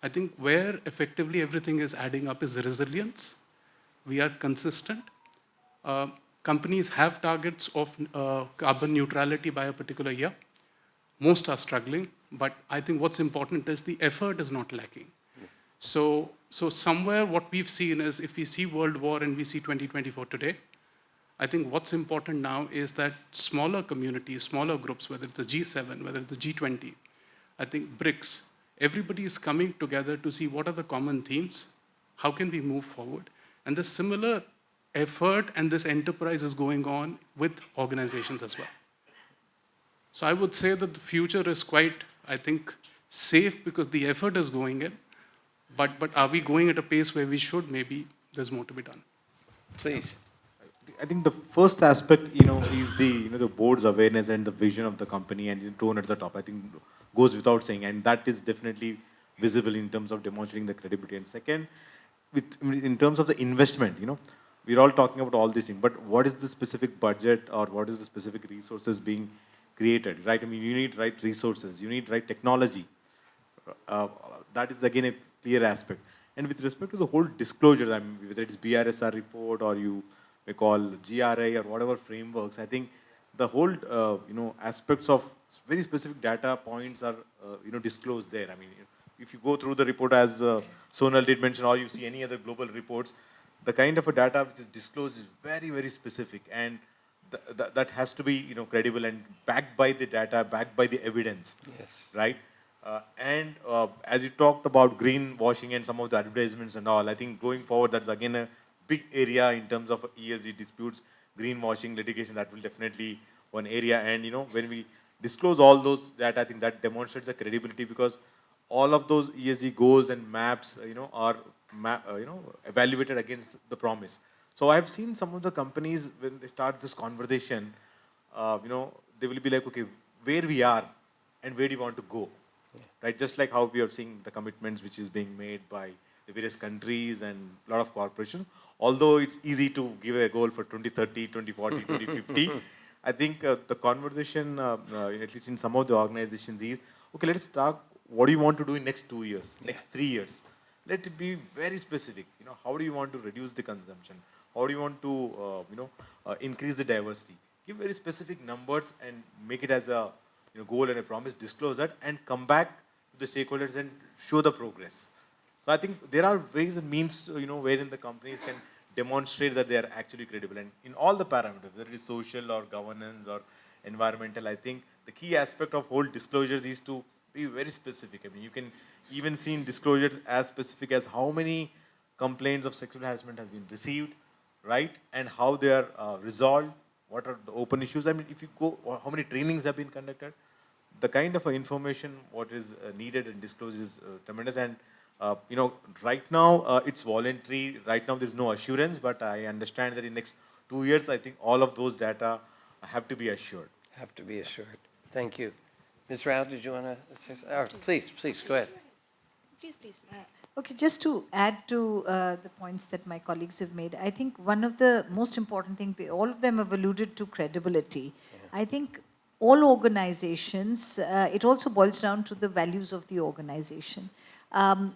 S3: I think where effectively everything is adding up is resilience. We are consistent. Companies have targets of carbon neutrality by a particular year. Most are struggling, but I think what's important is the effort is not lacking. So somewhere what we've seen is if we see World War and we see 2024 today, I think what's important now is that smaller communities, smaller groups, whether it's the G7, whether it's the G20, I think BRICS, everybody is coming together to see what are the common themes, how can we move forward. And the similar effort and this enterprise is going on with organizations as well. So I would say that the future is quite, I think, safe because the effort is going in, but are we going at a pace where we should? Maybe there's more to be done.
S2: Please.
S7: I think the first aspect, is the board's awareness and the vision of the company and the tone at the top. I think goes without saying, and that is definitely visible in terms of demonstrating the credibility. And second, in terms of the investment, we're all talking about all these things, but what is the specific budget or what is the specific resources being created, right? I mean, you need right resources, you need right technology. That is again a clear aspect. And with respect to the whole disclosure, I mean, whether it's BRSR report or you may call GRI or whatever frameworks, I think the whole, aspects of very specific data points are, disclosed there. I mean, if you go through the report as Sonal did mention, or you see any other global reports, the kind of a data which is disclosed is very, very specific, and that has to be, credible and backed by the data, backed by the evidence.
S2: Yes.
S7: Right? And as you talked about greenwashing and some of the advertisements and all, I think going forward, that's again a big area in terms of ESG disputes, greenwashing litigation. That will definitely one area. And when we disclose all those data, I think that demonstrates the credibility because all of those ESG goals and maps, are evaluated against the promise. So I've seen some of the companies, when they start this conversation, they will be like, okay, where we are and where do you want to go? Right? Just like how we are seeing the commitments which is being made by the various countries and a lot of corporations. Although it's easy to give a goal for 2030, 2040, 2050, I think the conversation, at least in some of the organizations, is, okay, let's talk, what do you want to do in next 2 years, next 3 years? Let it be very specific. How do you want to reduce the consumption? How do you want to, increase the diversity? Give very specific numbers and make it as a goal and a promise, disclose that, and come back to the stakeholders and show the progress. So I think there are ways and means, wherein the companies can demonstrate that they are actually credible. And in all the parameters, whether it is social or governance or environmental, I think the key aspect of whole disclosures is to be very specific. I mean, you can even see in disclosures as specific as how many complaints of sexual harassment have been received, right? And how they are resolved, what are the open issues. I mean, if you go, how many trainings have been conducted, the kind of information what is needed and disclosed is tremendous. And right now it's voluntary. Right now there's no assurance, but I understand that in next 2 years, I think all of those data have to be assured.
S2: Have to be assured. Thank you. Ms. Rao, did you want to say something? Please, go ahead.
S5: Please.
S4: Okay, just to add to the points that my colleagues have made, I think one of the most important things, all of them have alluded to credibility. I think all organizations, it also boils down to the values of the organization. Some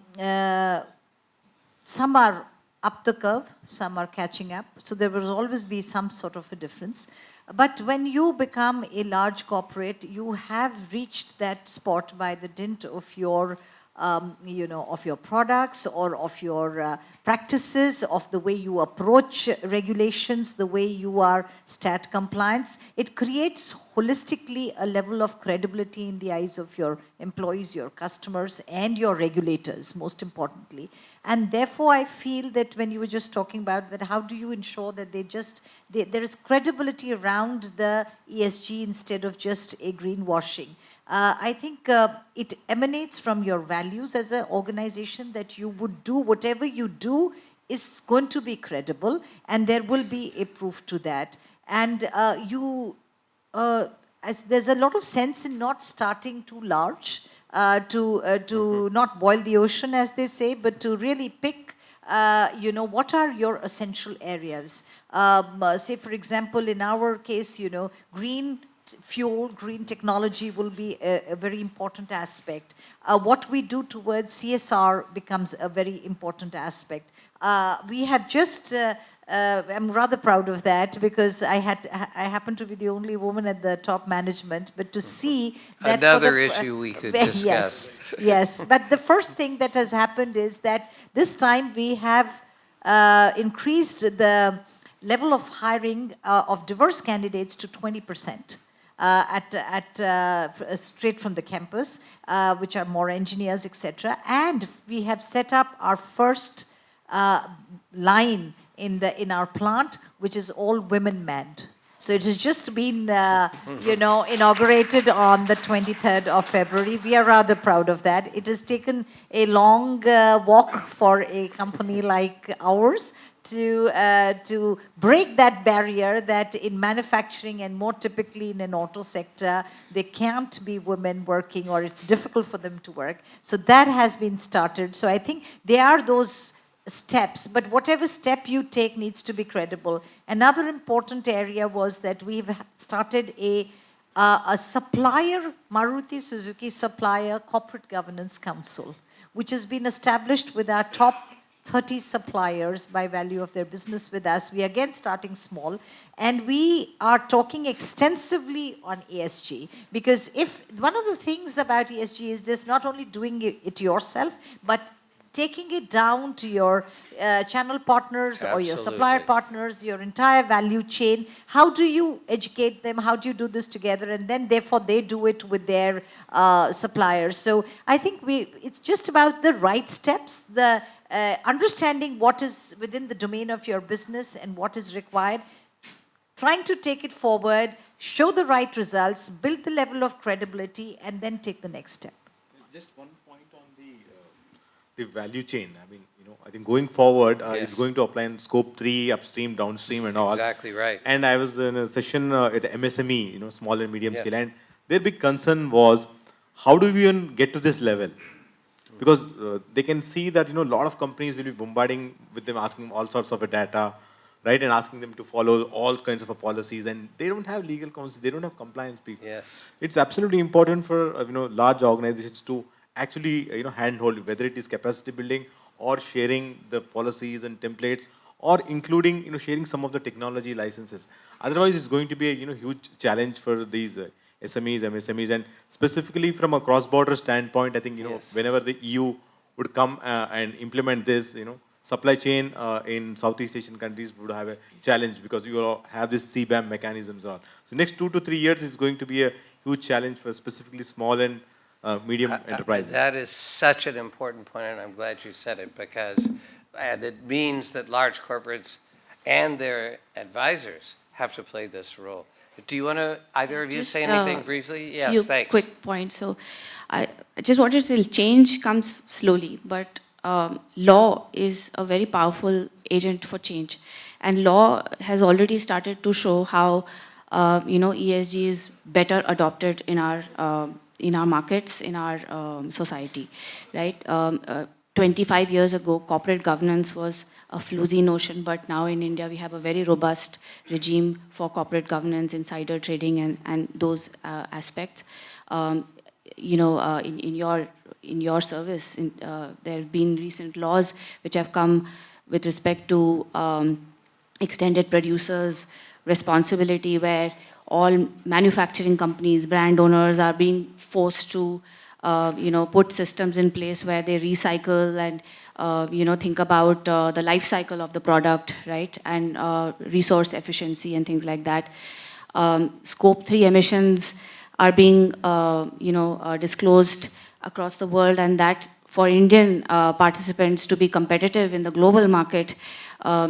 S4: are up the curve, some are catching up, so there will always be some sort of a difference. But when you become a large corporate, you have reached that spot by the dint of your of your products or of your practices, of the way you approach regulations, the way you are stat compliance. It creates holistically a level of credibility in the eyes of your employees, your customers, and your regulators, most importantly. And therefore, I feel that when you were just talking about that, how do you ensure that there is credibility around the ESG instead of just a greenwashing? I think it emanates from your values as an organization, that you would do whatever you do is going to be credible, and there will be a proof to that. And there's a lot of sense in not starting too large, to not boil the ocean, as they say, but to really pick, what are your essential areas. Say, for example, in our case, green fuel, green technology will be a very important aspect. What we do towards CSR becomes a very important aspect. We have just, I'm rather proud of that, because I happen to be the only woman at the top management, but to see that...
S2: Another issue we could discuss.
S4: Yes. But the first thing that has happened is that this time we have increased the level of hiring of diverse candidates to 20%. Straight from the campus, which are more engineers, etc. And we have set up our first line in our plant, which is all women manned. So it has just been, inaugurated on the 23rd of February. We are rather proud of that. It has taken a long walk for a company like ours to break that barrier that in manufacturing, and more typically in an auto sector, there can't be women working, or it's difficult for them to work. So that has been started. So I think there are those steps, but whatever step you take needs to be credible. Another important area was that we've started a supplier, Maruti Suzuki Supplier Corporate Governance Council, which has been established with our top 30 suppliers by value of their business with us. We are again starting small, and we are talking extensively on ESG, because if one of the things about ESG is just not only doing it yourself, but taking it down to your channel partners or your supplier partners, your entire value chain. How do you educate them? How do you do this together? And then therefore they do it with their suppliers. So I think it's just about the right steps, the understanding what is within the domain of your business and what is required, trying to take it forward, show the right results, build the level of credibility, and then take the next step.
S7: Just one point on the value chain. I mean, I think going forward,
S2: Yes.
S7: it's going to apply in scope 3, upstream, downstream, and all.
S2: Exactly right.
S7: And I was in a session at MSME, small and medium
S2: Yes.
S7: scale, and their big concern was, how do we even get to this level? Because they can see that, a lot of companies will be bombarding with them, asking all sorts of data, right, and asking them to follow all kinds of policies, and they don't have legal counsel, they don't have compliance people.
S2: Yes.
S7: It's absolutely important for, large organizations to actually, handhold, whether it is capacity building or sharing the policies and templates, or including, sharing some of the technology licenses. Otherwise, it's going to be a, huge challenge for these SMEs, MSMEs, and specifically from a cross-border standpoint, I think,
S2: Yes.
S7: whenever the EU would come and implement this, supply chain in Southeast Asian countries would have a challenge, because you all have this CBAM mechanisms on. So next 2 to 3 years is going to be a huge challenge for specifically small and medium enterprises.
S2: That is such an important point, and I'm glad you said it, because it means that large corporates and their advisors have to play this role. Do you want to, either of you, say anything briefly? Yes,
S5: few
S2: thanks.
S5: quick points. So I just wanted to say change comes slowly, but law is a very powerful agent for change. And law has already started to show how, ESG is better adopted in our markets, in our society, right? 25 years ago, corporate governance was a fluzy notion, but now in India we have a very robust regime for corporate governance, insider trading, and those aspects. In your service, there have been recent laws which have come with respect to extended producers' responsibility, where all manufacturing companies, brand owners are being forced to put systems in place where they recycle and think about the life cycle of the product, right? And resource efficiency and things like that. Scope 3 emissions are being disclosed across the world, and that for Indian participants to be competitive in the global market,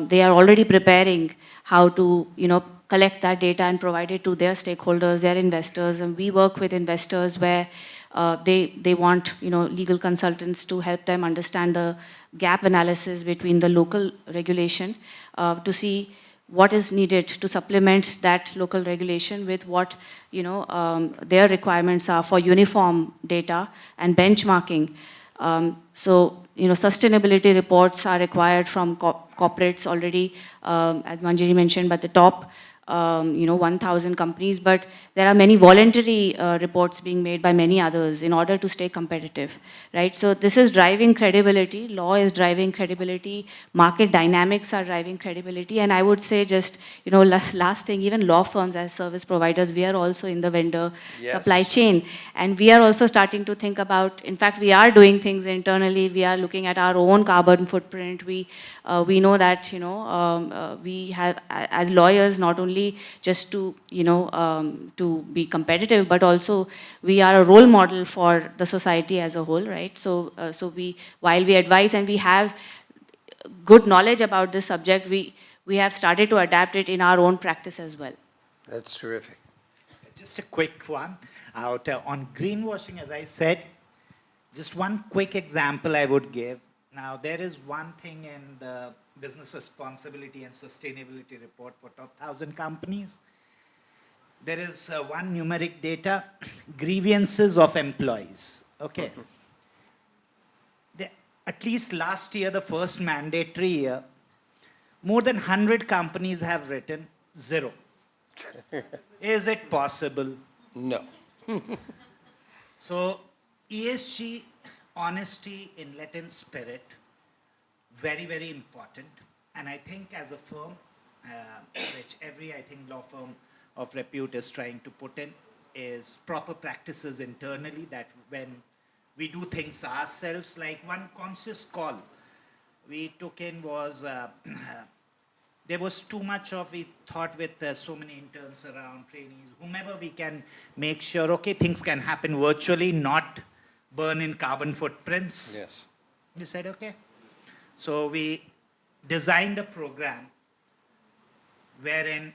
S5: they are already preparing how to collect that data and provide it to their stakeholders, their investors. And we work with investors where they want legal consultants to help them understand the gap analysis between the local regulation to see what is needed to supplement that local regulation with what their requirements are for uniform data and benchmarking. So sustainability reports are required from corporates already, as Manjaree mentioned, but the top 1,000 companies, but there are many voluntary reports being made by many others in order to stay competitive, right? So this is driving credibility, law is driving credibility, market dynamics are driving credibility, and I would say just, last thing, even law firms as service providers, we are also in the vendor
S2: Yes.
S5: supply chain, and we are also starting to think about, in fact, we are doing things internally, we are looking at our own carbon footprint, we know that, we have, as lawyers, not only just to to be competitive, but also we are a role model for the society as a whole, right? So while we advise and we have good knowledge about this subject, we have started to adapt it in our own practice as well.
S2: That's terrific.
S6: Just a quick one out on greenwashing, as I said. Just one quick example I would give. Now, there is one thing in the Business Responsibility and Sustainability Report for top 1,000 companies. There is one numeric data, grievances of employees. Okay. At least last year, the first mandatory year, more than 100 companies have written 0. Is it possible?
S2: No.
S6: So, ESG, honesty in Latin spirit, very, very important. And I think as a firm, which every, I think, law firm of repute is trying to put in, is proper practices internally, that when we do things ourselves, like one conscious call we took in was, there was too much of, we thought with so many interns around, trainees, whomever we can make sure, okay, things can happen virtually, not burn in carbon footprints.
S2: Yes.
S6: We said, okay. So we designed a program wherein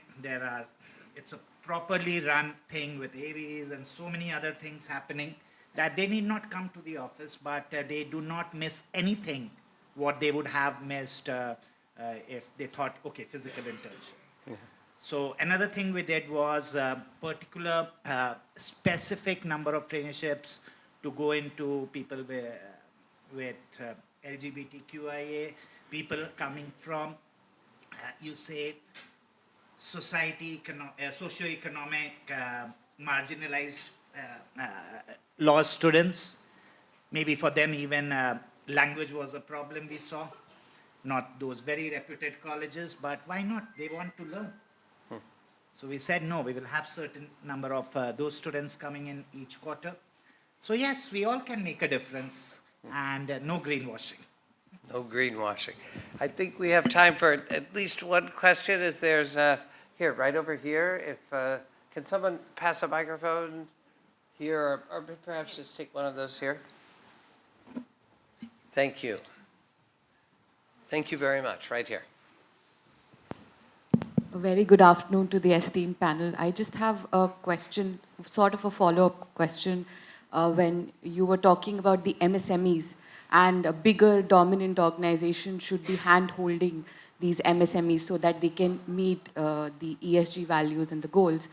S6: it's a properly run thing with AVs and so many other things happening, that they need not come to the office, but they do not miss anything what they would have missed if they thought, okay, physical internship. So another thing we did was particular specific number of traineeships to go into people with LGBTQIA, people coming from, you say, socio-economic marginalized law students. Maybe for them even language was a problem we saw. Not those very reputed colleges, but why not? They want to learn. So we said, no, we will have certain number of those students coming in each quarter. So yes, we all can make a difference, and no greenwashing.
S2: No greenwashing. I think we have time for at least one question. Is there's here, right over here. If can someone pass a microphone here, or perhaps just take one of those here? Thank you. Thank you very much. Right here.
S8: A very good afternoon to the esteemed panel. I just have a question, sort of a follow-up question, when you were talking about the MSMEs and a bigger dominant organization should be hand-holding these MSMEs so that they can meet the ESG values and the goals.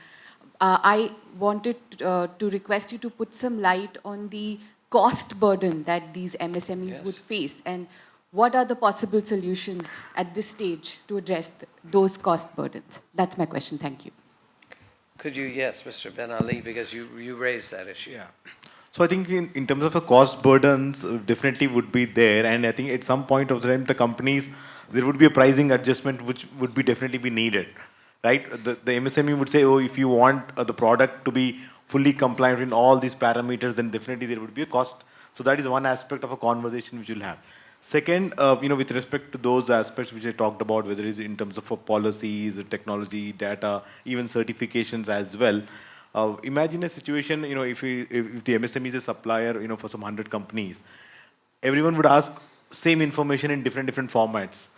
S8: I wanted to request you to put some light on the cost burden that these MSMEs would face, and what are the possible solutions at this stage to address those cost burdens? That's my question. Thank you.
S2: Could you, yes, Mr. Ben Ali, because you raised that issue.
S7: Yeah. So I think in terms of the cost burdens, definitely would be there. And I think at some point of the time, the companies, there would be a pricing adjustment which would be definitely be needed, right? The MSME would say, oh, if you want the product to be fully compliant in all these parameters, then definitely there would be a cost. So that is one aspect of a conversation which you'll have. Second, with respect to those aspects which I talked about, whether it is in terms of policies, technology, data, even certifications as well. Imagine a situation, if the MSME is a supplier, for some 100 companies, everyone would ask same information in different formats.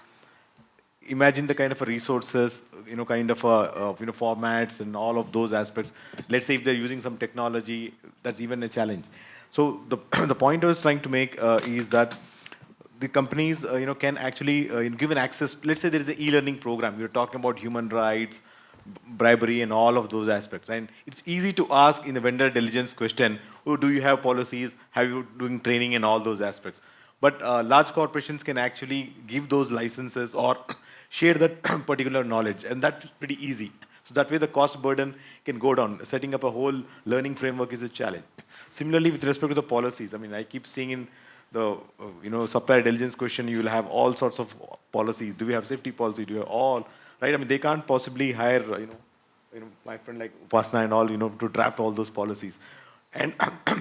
S7: Imagine the kind of resources, formats and all of those aspects. Let's say if they're using some technology, that's even a challenge. So the point I was trying to make is that the companies, can actually give an access. Let's say there is an e-learning program. You're talking about human rights, bribery, and all of those aspects. And it's easy to ask in the vendor diligence question, oh, do you have policies? Have you doing training and all those aspects? But large corporations can actually give those licenses or share that particular knowledge. And that's pretty easy. So that way the cost burden can go down. Setting up a whole learning framework is a challenge. Similarly, with respect to the policies, I keep seeing in the supplier diligence question, you will have all sorts of policies. Do we have safety policy? Do we have all, right? They can't possibly hire, my friend like Upasana and all, to draft all those policies. And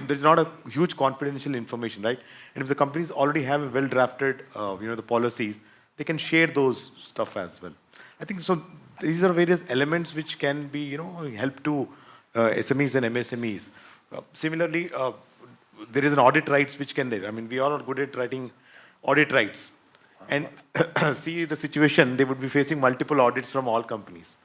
S7: there's not a huge confidential information, right? And if the companies already have a well-drafted, the policies, they can share those stuff as well. I think so. These are various elements which can be, help to SMEs and MSMEs. Similarly, there is an audit rights which can there. We all are good at writing audit rights. And see the situation, they would be facing multiple audits from all companies.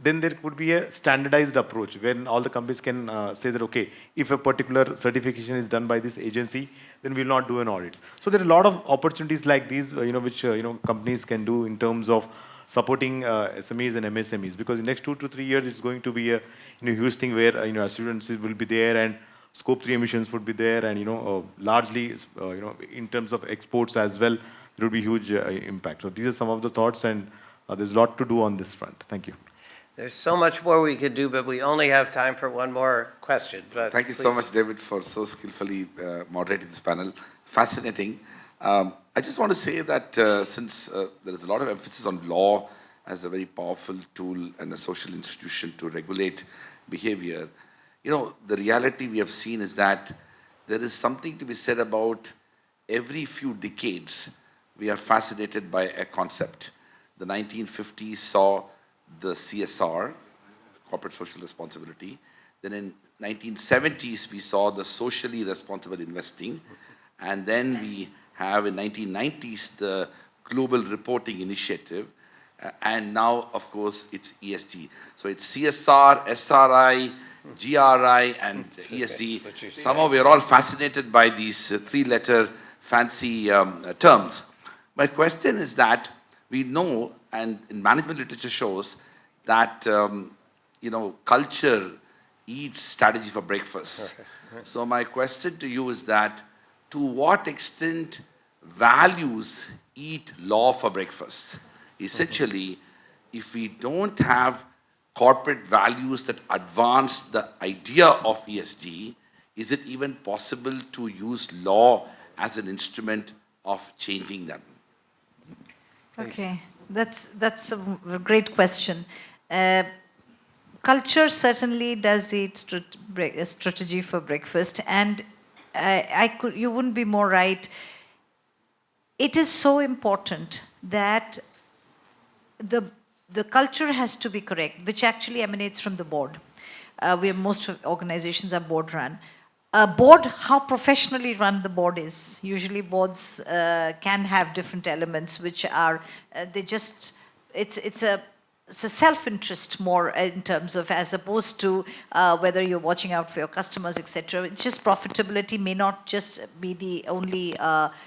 S7: Then there could be a standardized approach when all the companies can say that, okay, if a particular certification is done by this agency, then we'll not do an audit. So there are a lot of opportunities like these, which companies can do in terms of supporting SMEs and MSMEs. Because in the next 2 to 3 years, it's going to be a huge thing where assurances will be there and Scope 3 emissions would be there, and largely, in terms of exports as well, there would be huge impact. So these are some of the thoughts, and there's a lot to do on this front. Thank you.
S2: There's so much more we could do, but we only have time for one more question. But
S9: thank you so much, David, for so skillfully moderating this panel. Fascinating. I just want to say that since there is a lot of emphasis on law as a very powerful tool and a social institution to regulate behavior, the reality we have seen is that there is something to be said about every few decades, we are fascinated by a concept. The 1950s saw the CSR, corporate social responsibility. Then in 1970s, we saw the socially responsible investing. And then we have in 1990s, the Global Reporting Initiative. And now, of course, it's ESG. So it's CSR, SRI, GRI, and ESG. Somehow we are all fascinated by these three-letter fancy terms. My question is that we know, and in management literature shows, that culture eats strategy for breakfast. So my question to you is that, to what extent values eat law for breakfast? Essentially, if we don't have corporate values that advance the idea of ESG, is it even possible to use law as an instrument of changing them?
S4: Okay, that's a great question. Culture certainly does eat strategy for breakfast, and you wouldn't be more right. It is so important that the culture has to be correct, which actually emanates from the board. Most organizations are board run. Board, how professionally run the board is. Usually boards can have different elements which are, it's a self-interest more in terms of, as opposed to whether you're watching out for your customers, etc. It's just profitability may not just be the only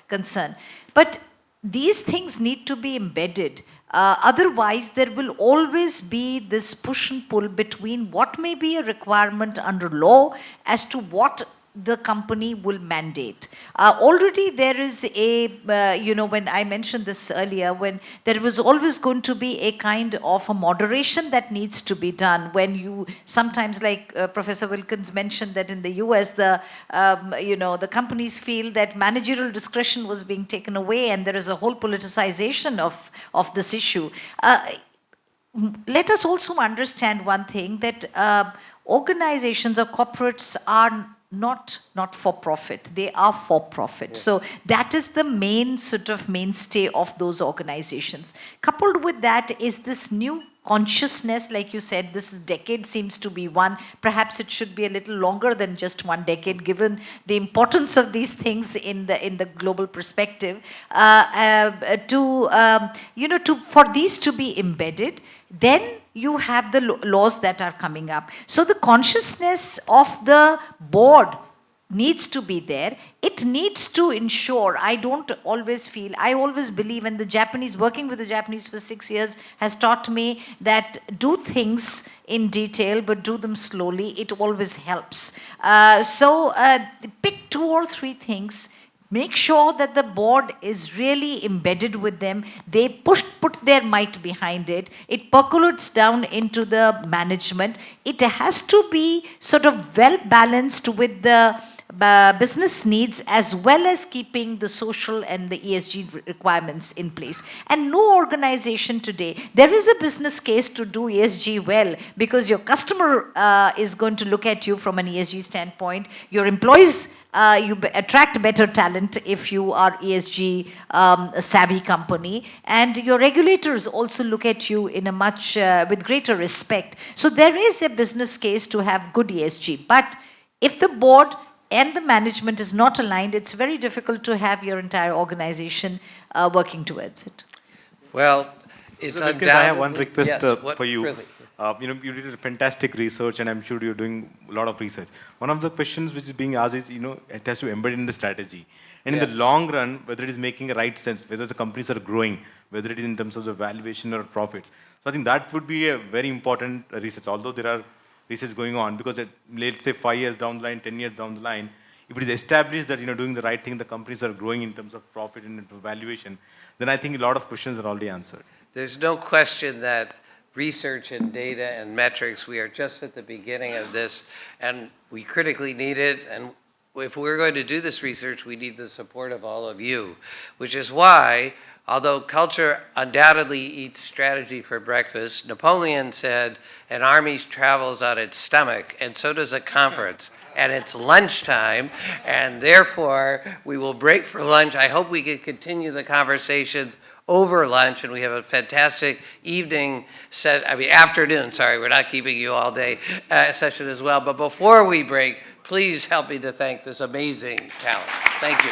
S4: concern. But these things need to be embedded. Otherwise, there will always be this push and pull between what may be a requirement under law as to what the company will mandate. Already there is a, when I mentioned this earlier, when there was always going to be a kind of a moderation that needs to be done when you, sometimes like Professor Wilkins mentioned that in the US, the companies feel that managerial discretion was being taken away and there is a whole politicization of this issue. Let us also understand one thing, that organizations or corporates are not for profit, they are for profit. Yes. So that is the main sort of mainstay of those organizations. Coupled with that is this new consciousness, like you said, this decade seems to be one. Perhaps it should be a little longer than just 1 decade, given the importance of these things in the global perspective. For these to be embedded, then you have the laws that are coming up. So the consciousness of the board needs to be there. It needs to ensure, I always believe, and working with the Japanese for 6 years has taught me that do things in detail, but do them slowly. It always helps. Pick 2 or 3 things. Make sure that the board is really embedded with them. They put their might behind it. It percolates down into the management. It has to be sort of well balanced with the business needs, as well as keeping the social and the ESG requirements in place. And no organization today, there is a business case to do ESG well, because your customer is going to look at you from an ESG standpoint. Your employees, you attract better talent if you are ESG savvy company, and your regulators also look at you in a much with greater respect. So there is a business case to have good ESG, but if the board and the management is not aligned, it's very difficult to have your entire organization working towards it.
S2: Well, it's undoubtedly... I
S7: have one request for you.
S2: Really?
S7: You did a fantastic research, and I'm sure you're doing a lot of research. One of the questions which is being asked is, it has to embed in the strategy. And in the long run, whether it is making a right sense, whether the companies are growing, whether it is in terms of the valuation or profits. So I think that would be a very important research, although there are research going on, because let's say 5 years down the line, 10 years down the line, if it is established that doing the right thing, the companies are growing in terms of profit and valuation, then I think a lot of questions are already answered.
S2: There's no question that research and data and metrics, we are just at the beginning of this, and we critically need it. And if we're going to do this research, we need the support of all of you, which is why, although culture undoubtedly eats strategy for breakfast, Napoleon said, an army travels on its stomach, and so does a conference. And it's lunchtime, and therefore we will break for lunch. I hope we can continue the conversations over lunch, and we have a fantastic afternoon, sorry, we're not keeping you all day, session as well. But before we break, please help me to thank this amazing talent. Thank you.